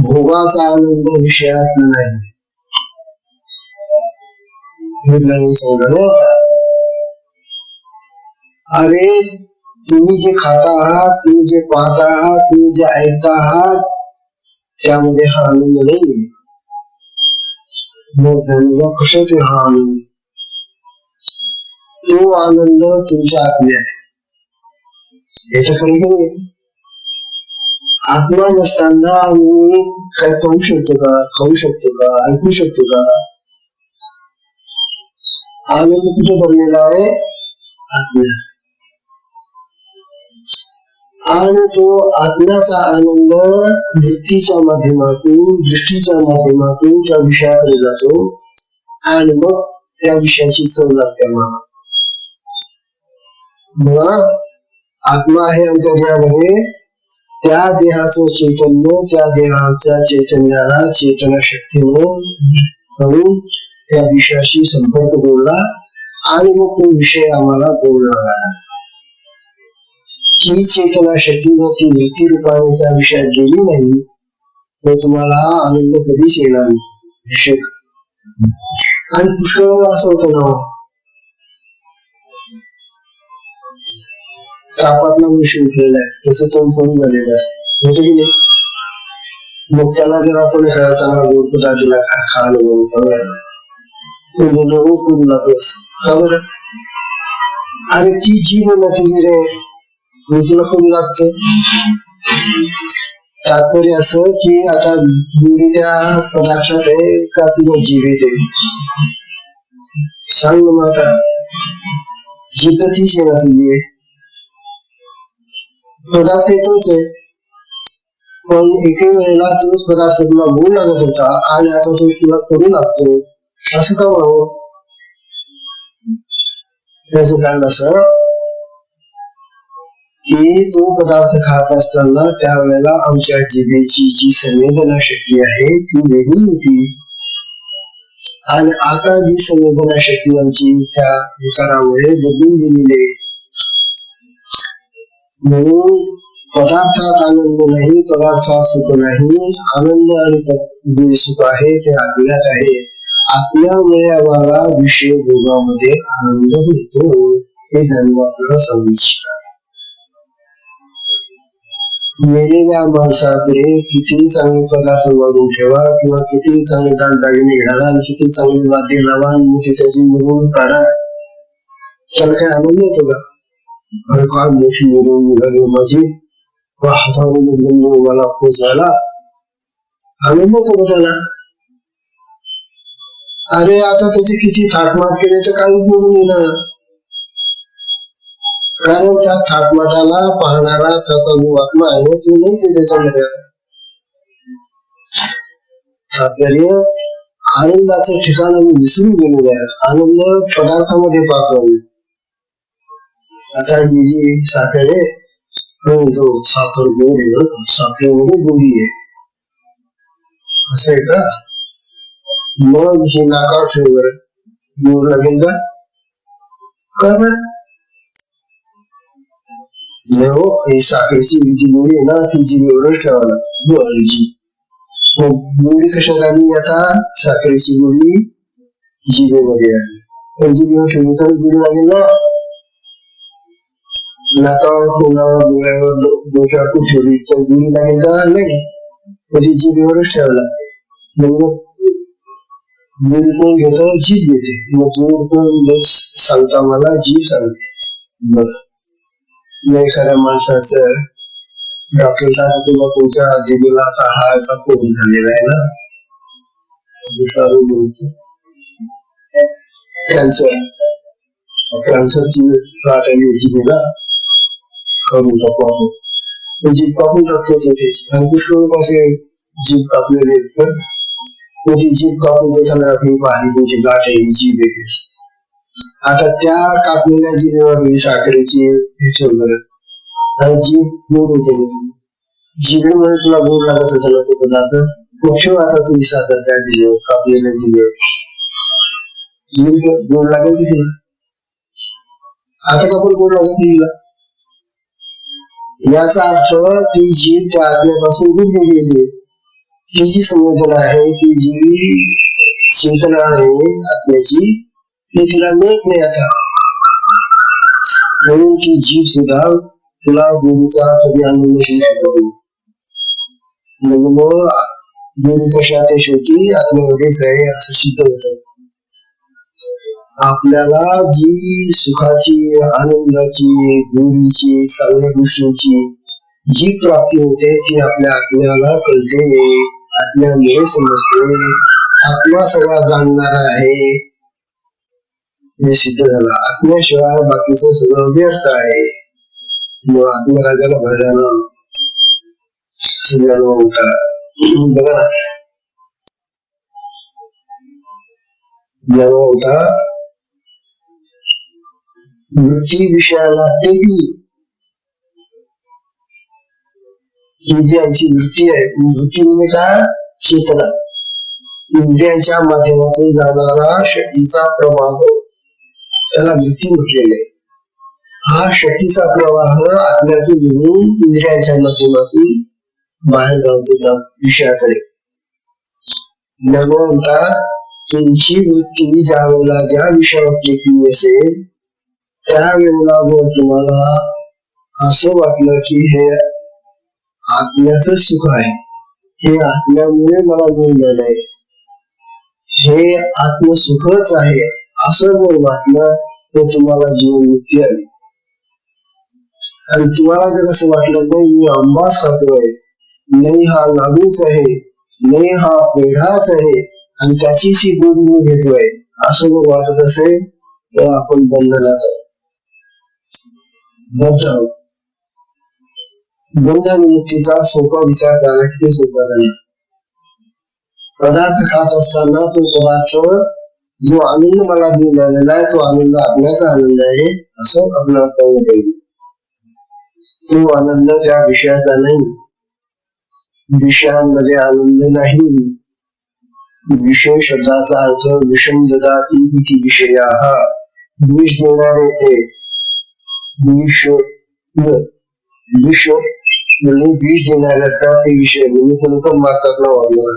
भोगाचा आनंद विषयात नाही. अरे तुम्ही जे खाता आहात, तुम्ही जे पाहता आहात, तुम्ही जे ऐकता आहात त्यामध्ये हा आनंद नाही. मग धन्य कसं ते हा आनंद, तो आनंद तुमच्या आत्म्यात याच्यासाठी नाही. आत्मा नसताना आम्ही काय पाहू शकतो का, खाऊ शकतो का, ऐकू शकतो का? आनंद कुठे भरलेला आहे? आत्म्यात. आणि तो आत्म्याचा आनंद वृत्तीच्या माध्यमातून, दृष्टीच्या माध्यमातून त्या विषयाकडे जातो आणि मग त्या विषयाची चव लागते मला. आत्मा आहे आमच्या देहामध्ये, त्या देहाचं चैतन्य त्या देहाच्या चैतन्याला चेतना शक्तीनं करून त्या विषयाशी संपर्क जोडला आणि मग तो विषय आम्हाला बोलला लागला. ही चेतना शक्ती जर ती वृत्ती रूपाने त्या विषयात गेली नाही तर तुम्हाला आनंद कधीच येणार नाही. आणि पुष्कळ असं होतं ना, तापातला विषय उठलेला आहे त्याचं तोंड फोन झालेलं असतं की नाही. मग त्याला जर आपण चांगला गोड पदार्थाला खायला बोलतो का बरं? अरे ती जीव ना तुझी रे, तुला कमी लागते. तात्पर्य असं की आता गुढी त्या पदार्थात आहे का तुझ्या जीव येते? सांग ना मग. आता जीव तर तीच आहे ना तुझी, पदार्थ तोच आहे, पण एके वेळेला तोच पदार्थ तुला गोड लागत होता आणि आता तो तुला करू लागतो. असं का व्हावं? त्याचं कारण असं की तो पदार्थ खात असताना त्यावेळेला आमच्या जिभेची जी संवेदना शक्ती आहे ती वेगळी होती आणि आता जी संवेदना शक्ती आमची त्या विचारामुळे बदलून गेलेली आहे. म्हणून पदार्थात आनंद नाही, पदार्थात सुख नाही. आनंद आणि जे सुख आहे ते आत्म्यात आहे. आत्म्यामुळे आम्हाला विषय भोगामध्ये आनंद होतो. हे ज्ञान आपल्याला सांगू इच्छितात. मेलेल्या माणसाकडे किती चांगले पदार्थ वाढून ठेवा किंवा किती चांगले दागिने घाला आणि किती चांगली वाद्य लावा आणि त्याची मिरवणूक काढा, त्याला काय आनंद होतो का? अरे काय मोठी मिरवणूक निघाली माझी, हातावरून मला खोस झाला, आनंद होतो का त्याला? अरे आता त्याचे किती थाटमाट केले तर काही उपयोग नाही ना, कारण त्या थाटमाटाला पाहणारा त्याचा जो आत्मा आहे तो नाहीच आहे त्याच्यामध्ये. तात्पर्य आनंदाचं ठिकाण आम्ही विसरून गेलेलो आहे. आनंद पदार्थामध्ये पाहतो आम्ही. आता ही जी साखर आहे जो साखर गोड आहे, साखरेमध्ये गोडी आहे असं आहे का? मग ही नाकावर ठेवलं गोड लागेल का? बरं हो, ही साखरेची जी गोडी आहे ना ती जिभेवरच ठेवायला गोळीची. मग गोडी कशात आली? आता साखरेची गोडी जिभेमध्ये आली, पण जिभेवर ठेवली तर गोडी लागेल ना. नाकावर, तोंडावर, डोळ्यावर, डोक्यावर खूप ठेवली तर गोडी लागेल का? नाही, म्हणजे जिभेवरच ठेवायला लागते. मग गोडी कोण घेत? जीभ घेते. मग गोड कोण सांगता? मला जीभ सांगते. बरं, एखाद्या माणसाचं डॉक्टर सांगतो तुला तुमच्या जिभेला आता हायचा कोण झालेला आहे ना, कॅन्सर. कॅन्सरची गाठ आली होती तिला, करून टाकू आपण, जीभ कापून टाकतो त्याची. आणि पुष्कळ लोक असे जीभ कापलेले, ती जीभ कापून देताना आपली पाहिली त्यांची गाठ आहे, जीभ आहे. आता त्या कापलेल्या जीभेवर साखरेची वगैरे जीभ गोड होते, जिभेमुळे तुला गोड लागत होता ना तो पदार्थ, मग आता तुम्ही साखर त्या जिभेवर, कापलेल्या जिभेवर, जीभ गोड लागेल की तिला? आता कापून गोड लागत नाही तिला. याचा अर्थ ती जीभ त्या आत्म्यापासून दूर गेलेली आहे. ती जी संवेदना आहे, ती जी चिंतना आहे आत्म्याची, ती तिला मिळत नाही आता. म्हणून ती जीभ सुद्धा तुला गोडीचा कधी आनंद घेऊ शकतो. म्हणजे मग गोडी कशा ते शेवटी आत्म्यामध्येच आहे असं सिद्ध होत. आपल्याला जी सुखाची, आनंदाची, गोडीची, चांगल्या गोष्टींची जी प्राप्ती होते ती आपल्या आत्म्याला कळते, आत्म्यामुळे समजते. आत्मा सगळा जाणणारा आहे हे सिद्ध झालं. आत्म्याशिवाय बाकीचं सगळं व्यर्थ आहे. मग आत्मराजाला भरल्यानं सगळ्यांना होता. बघा ना, जन्म होता वृत्ती विषयाला टेकली. ही जी आमची वृत्ती आहे, वृत्ती म्हणजे काय? चेतना, इंद्रियांच्या माध्यमातून जाणारा शक्तीचा प्रवाह, त्याला वृत्ती म्हटलेले आहे. हा शक्तीचा प्रवाह आत्म्यातून निघून इंद्रियांच्या माध्यमातून बाहेर जातो विषयाकडे. म्हणतात तुमची वृत्ती ज्या वेळेला ज्या विषयावर टेकली असेल त्यावेळेला जर तुम्हाला असं वाटलं की हे आत्म्याचं सुख आहे, हे आत्म्यामुळे मला मिळालं आहे, हे आत्मसुखच आहे, असं जर वाटलं तर तुम्हाला जीवनमुक्ती आली. आणि तुम्हाला जर असं वाटलं नाही मी आंबाच खातोय, नाही हा लाडूच आहे, नाही हा पेढाच आहे आणि त्याची गोडी मी घेतोय, असं जर वाटत असेल तर आपण बंधनात बद्ध आहोत. बंध आणि मुक्तीचा सोपा विचार करायला किती सोपा नाही. पदार्थ खात असताना तो पदार्थ जो आनंद मला मिळालेला आहे तो आनंद आत्म्याचा आनंद आहे असं आपल्याला कळलं पाहिजे. तो आनंद त्या विषयाचा नाही, विषयांमध्ये आनंद नाही. विषय शब्दाचा अर्थ विषम ददाती इति विषयाः, विष देणारे ते. विष म्हणजे विष देणारे असतात ते विषय, म्हणजे मारतात ना वाढणार.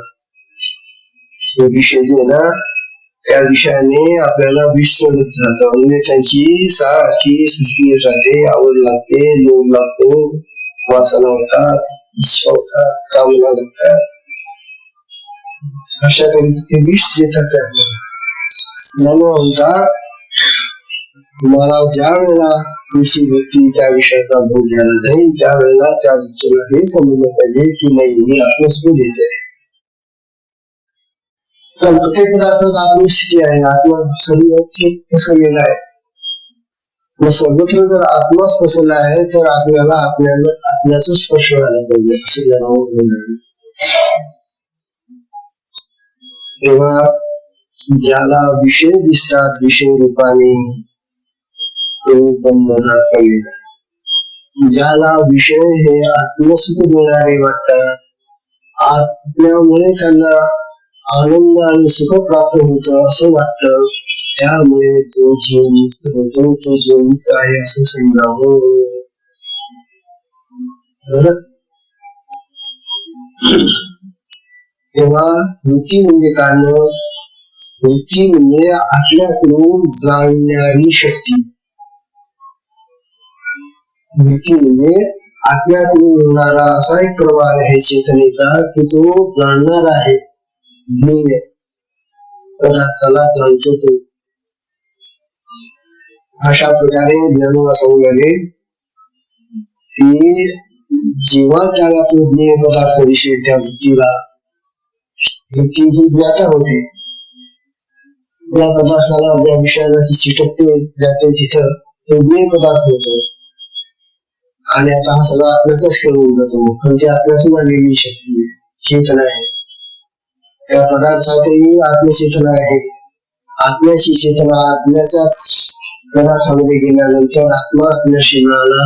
हे विषय जे ना त्या विषयाने आपल्याला विष चढत राहतं, म्हणजे त्यांची सारखी सृष्टी राहते, आवड लागते, लोभ लागतो, वासना होतात, इच्छा होतात, कामना लागतात. अशा तऱ्हेचे विष देतात आपल्याला. म्हणतात तुम्हाला ज्या वेळेला तुमची वृत्ती त्या विषयाचा भोग घ्यायला जाईल त्यावेळेला त्या वृत्तीला हे समजलं पाहिजे की नाही मी आत्मस्वरूप देते. तर प्रत्येक पदार्थात आत्मस्थिती आहे, आत्मा सर्वत्र पसरलेला आहे. मग सर्वत्र जर आत्माच पसरला आहे तर आपल्याला आत्म्याचा स्पर्श व्हायला पाहिजे असं जाणवं. तेव्हा ज्याला विषय दिसतात विषय रूपाने तो बंधनात पडलेला. ज्याला विषय हे आत्मसुख देणारे वाटतात, आत्म्यामुळे त्यांना आनंद आणि सुख प्राप्त होत असं वाटतं, त्यामुळे तो जीवित आहे असं समजावं. तेव्हा वृत्ती म्हणजे काय? वृत्ती म्हणजे आपल्याकडून जाणणारी शक्ती. वृत्ती म्हणजे आत्म्याकडून होणारा असा एक प्रवाह आहे चेतनेचा की तो जाणणार आहे, ज्ञेय पदार्थाला जाणतो तो. अशा प्रकारे ज्ञानाला सांगणारे की जेव्हा त्याला तो ज्ञेय पदार्थ दिसेल त्या वृत्तीला, वृत्ती ही ज्ञाता होते. ज्या पदार्थाला ज्या विषयाला चिटकते जाते तिथं वेगळे पदार्थ होतो आणि आता हा सगळा आत्म्याचाच खेळ होऊन जातो. पण ती आत्म्यातून आलेली शक्ती चेतना आहे. त्या पदार्थातही आत्मचेतना आहे. आत्म्याची चेतना आत्म्याच्या पदार्थामध्ये गेल्यानंतर आत्मा आत्म्याशी मिळाला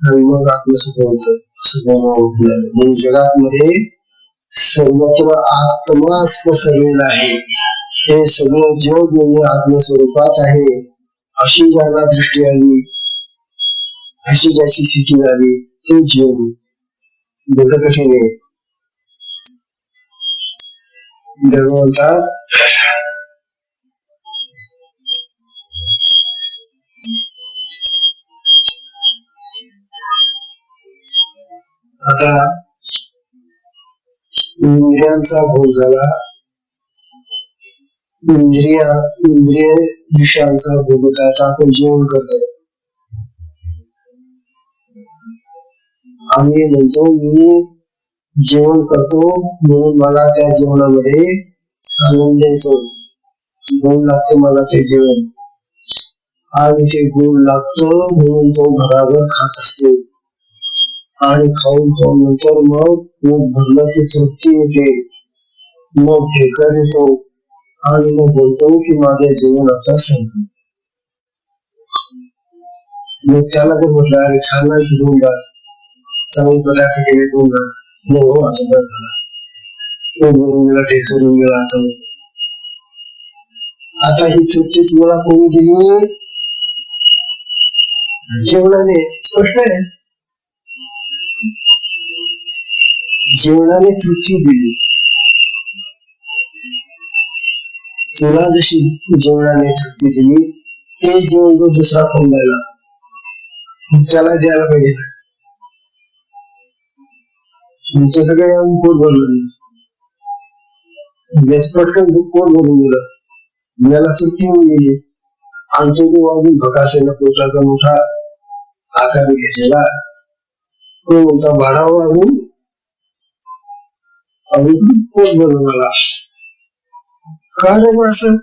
आणि मग आत्मसुख होतं. म्हणून जगामध्ये सर्वत्र आत्माच पसरलेला आहे. हे सगळं जग म्हणजे आत्मस्वरूपात आहे अशी ज्याला दृष्टी आली, अशी ज्याची स्थिती झाली तो जीवन बघ कठीण आहे. म्हणतात आता इंद्रियांचा भोग झाला, इंद्रिय विषयांचा भोग होता. आता आपण जेवण करतो. आम्ही म्हणतो मी जेवण करतो म्हणून मला त्या जेवणामध्ये आनंद येतो, गोड लागतं मला ते जेवण, आणि ते गोड लागतं म्हणून तो भराभर खात असतो. आणि खाऊन नंतर मग पोट भरलं की तृप्ती येते, मग ढेकर येतो आणि मग बोलतो की माझे जेवण आता संपलं. मग त्याला ते म्हटलं अरे खाना की दोन बार चांगले पदार्थ केले दोन बार, नाही हो आता बस झाला, पोट भरून गेला, ढेकरून गेला. आता ही तृप्ती तुम्हाला कोणी दिली? जेवणाने. स्पष्ट आहे, जेवणाने तृप्ती दिली. तुला जशी जेवणाने तृप्ती दिली ते जेवण तो दुसरा खाऊन द्यायला त्याला द्यायला पाहिजे. तसं काही पोट भरलं नाही, पटकन पोट भरून गेलं, मला तृप्ती होऊन गेली आणि तो अजून भकासेला पोटाचा मोठा आकार घेतलेला तो म्हणता वाढावं अजून पोट भरून मला. कारण असं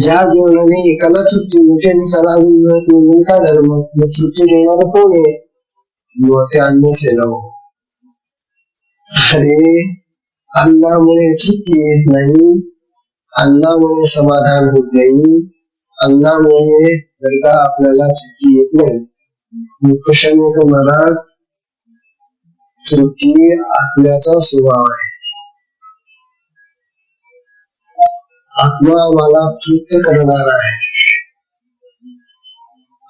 ज्या जेवणाने एकाला तृप्ती मिळते आणि त्याला अजून मिळत नाही, काय झालं मग तृप्ती देणारं कोण आहे? ते अन्नच आहे ना. अरे अन्नामुळे तृप्ती येत नाही, अन्नामुळे समाधान होत नाही, अन्नामुळे आपल्याला तृप्ती येत नाही. कशाने तो महाराज तृप्ती आत्म्याचा स्वभाव आहे. आत्मा आम्हाला तृप्त करणार आहे.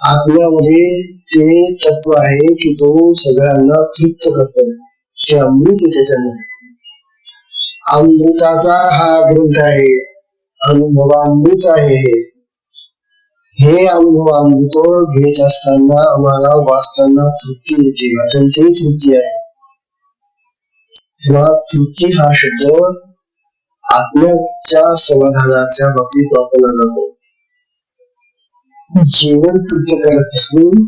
आत्म्यामध्ये ते तत्व आहे की तो सगळ्यांना तृप्त करतो. ते अमृत त्याच्यामध्ये. अमृताचा हा ग्रंथ आहे, अनुभवामृत आहे. हे अनुभवामृत घेत असताना आम्हाला वाचताना तृप्ती येते, वाचनची तृप्ती आहे. तृप्ती हा शब्द आत्म्याच्या समाधानाच्या बाबतीत वापरला जातो. जेवण तृप्त करत असून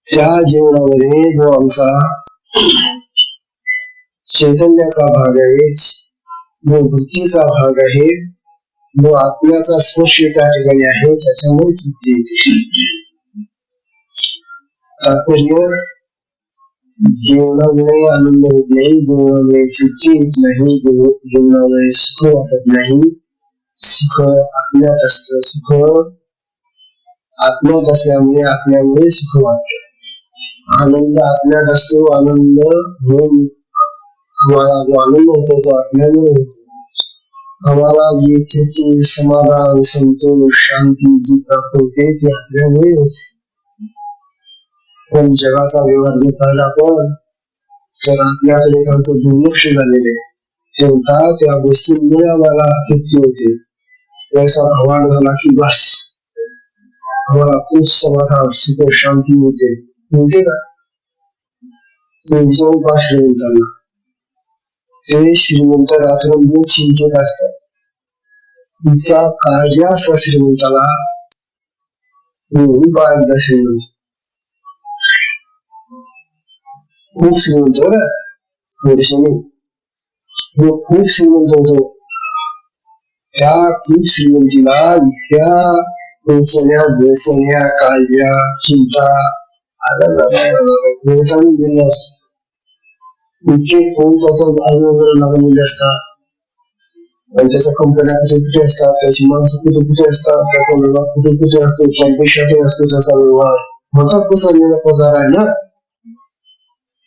त्या जेवणामध्ये जो आमचा चैतन्याचा भाग आहे, जो वृत्तीचा भाग आहे, जो आत्म्याचा स्पर्श त्या ठिकाणी आहे, त्याच्यामुळे तृप्ती येते. तात्पर्य जीवनामुळे आनंद होत नाही, जीवनामुळे तृप्ती येत नाही, जीवनामुळे सुख वाटत नाही. सुख आत्म्यात असत, सुख आत्म्यात असल्यामुळे आत्म्यामुळे सुख वाटत. आनंद आत्म्यात असतो, आनंद होऊन आम्हाला जो आनंद होतो तो आत्म्यामुळे होतो. आम्हाला जी तृप्ती, समाधान, संतोष, शांती जी प्राप्त होते ती आत्म्यामुळे होते. पण जगाचा व्यवहार जे पाहिला आपण तर आत्म्याकडे त्यांचं दुर्लक्ष झालेले. तेव्हा त्या गोष्टींमुळे आम्हाला तृप्ती होते. पैसा भवान झाला की बस आम्हाला खूप समाधान, सुख, शांती होते. मिळते का? श्रीमंतांना ते श्रीमंत रात्रंदिवस चिंतेत असतात. त्या काळजी असतात श्रीमंताला. एकदा श्रीमंत खूप श्रीमंत बरं, थोडेसे नाही, खूप श्रीमंत होतो. त्या खूप श्रीमंतीला इतक्या व्यसन्या व्यसन्या काळज्या चिंता वैतागून गेले असतात. इतके फोन त्याच्या आजूबाजूला लागलेले असतात आणि त्याच्या कंपन्या कुठे कुठे असतात, त्याची माणसं कुठे कुठे असतात, त्याचा व्यवहार कुठे कुठे असतो, परदेशातही असतो त्याचा व्यवहार होतात पसरलेला पसार आहे ना.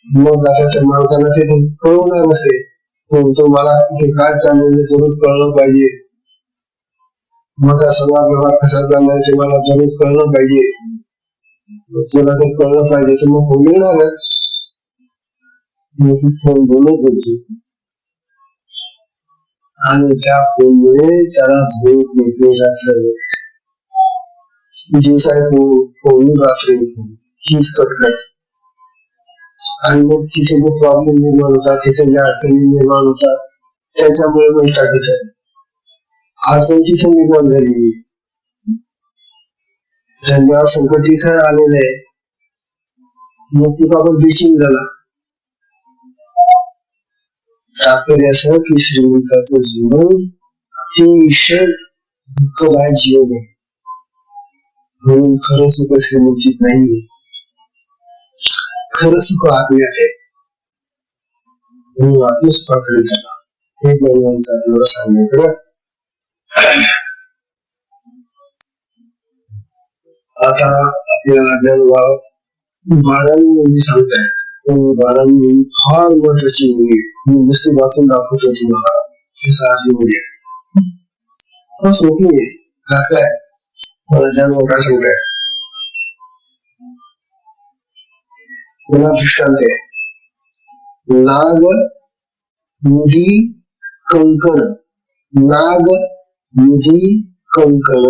मग आता त्या माणसाला ते कळवणार नसते, तो मला कुठे काय चाललेलं दररोज कळलं पाहिजे, माझा सगळा व्यवहार कसा चाललाय ते मला दररोज कळलं पाहिजे. तुला ते कळलं पाहिजे तर मग फोन येणार फोन बोलत होती आणि त्या फोनमुळे त्याला झोप येते. रात्र दिवसा फोन रात्री हीच कटकट आणि मग तिथे जे प्रॉब्लेम निर्माण होतात, तिथे ज्या अडचणी निर्माण होतात त्याच्यामुळे वैताग येतो. अडचण तिथे निर्माण झाली, धंद्यावर संकट तिथे आलेलं आहे, मग तुका आपण बेचैन झाला. तात्पर्य असं की श्रीमंताचं जीवन अतिशय दुःखदायक जीवन आहे. म्हणून खरं सुख श्रीमंतीत नाही, खरं सुख आत्म्यात आहे. म्हणून आत्मसुखाकडे चला, हे ज्ञानांचं आपल्याला सांगण्याकडे. आता आपल्याला ज्ञानभाव 12वी मुली सांगताय. 12वी मुली फार महत्वाची मुली, मी नुसती वाचून दाखवतो तुम्हाला. हे साधी मुली आहे, सोपी आहे. दाखलाय मला ज्ञानभाव काय सांगताय. पुन्हा दृष्टांत आहे. नाग मुदी कंकण, नाग मुदी कंकण,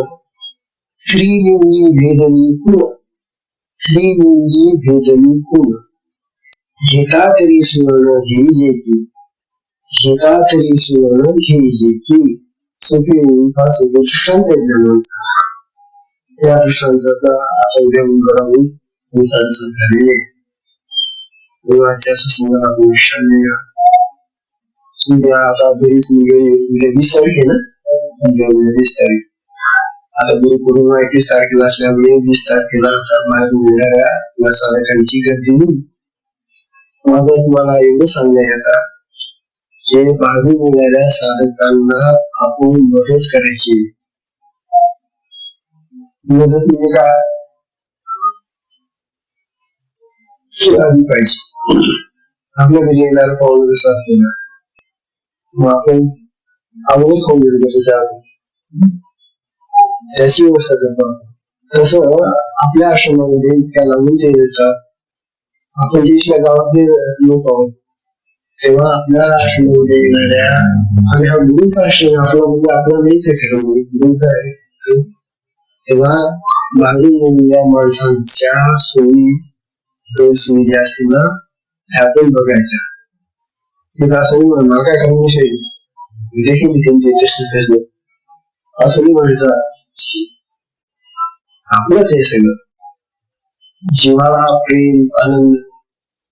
श्रीलिंगी भेदनी कुण, श्रीलिंगी भेदनी कुण, घेता तरी सुवर्ण घे जेकी, घेता तरी सुवर्ण घे जेकी. सोपी फार सोपे दृष्टांत आहे. या दृष्टांताचा आता उद्या बरोबर झालेले आपण विश्रांत घेऊया. उद्या आता बरीच मुले, उद्या 20 तारीख आहे ना, उद्या 20 तारीख. आता गुरुपौर्णिमा 21 तारखेला असल्यामुळे 20 तारखेला आता बाहेर मिळणाऱ्या साधकांची गर्दी होईल. माझं तुम्हाला एवढं सांगण्यात येतं की बाहेर मिळणाऱ्या साधकांना आपण मदत करायची. मदत म्हणजे काय आली पाहिजे. आपल्या घरी येणारा पाहुणे जसं असतो ना, मग आपण आवडत खाऊन देतो त्याची व्यवस्था करतो. तसं आपल्या आश्रमामध्ये इतक्या लागून ते येतात. आपण देशल्या गावातले लोक आहोत, तेव्हा आपल्या आश्रमामध्ये येणाऱ्या, आणि हा गुरुचा आश्रम आपला म्हणजे आपला नाहीच आहे, गुरुचा आहे. तेव्हा बाहेरून गेलेल्या माणसांच्या सोयी सोयी ज्या असतील ना त्या आपण बघायच्या. तिथं असं नाही म्हणा काय करण्याविषयी देखील त्यांचे असं नाही म्हणायचं. आपलंच हे सगळं जीवाला प्रेम आनंद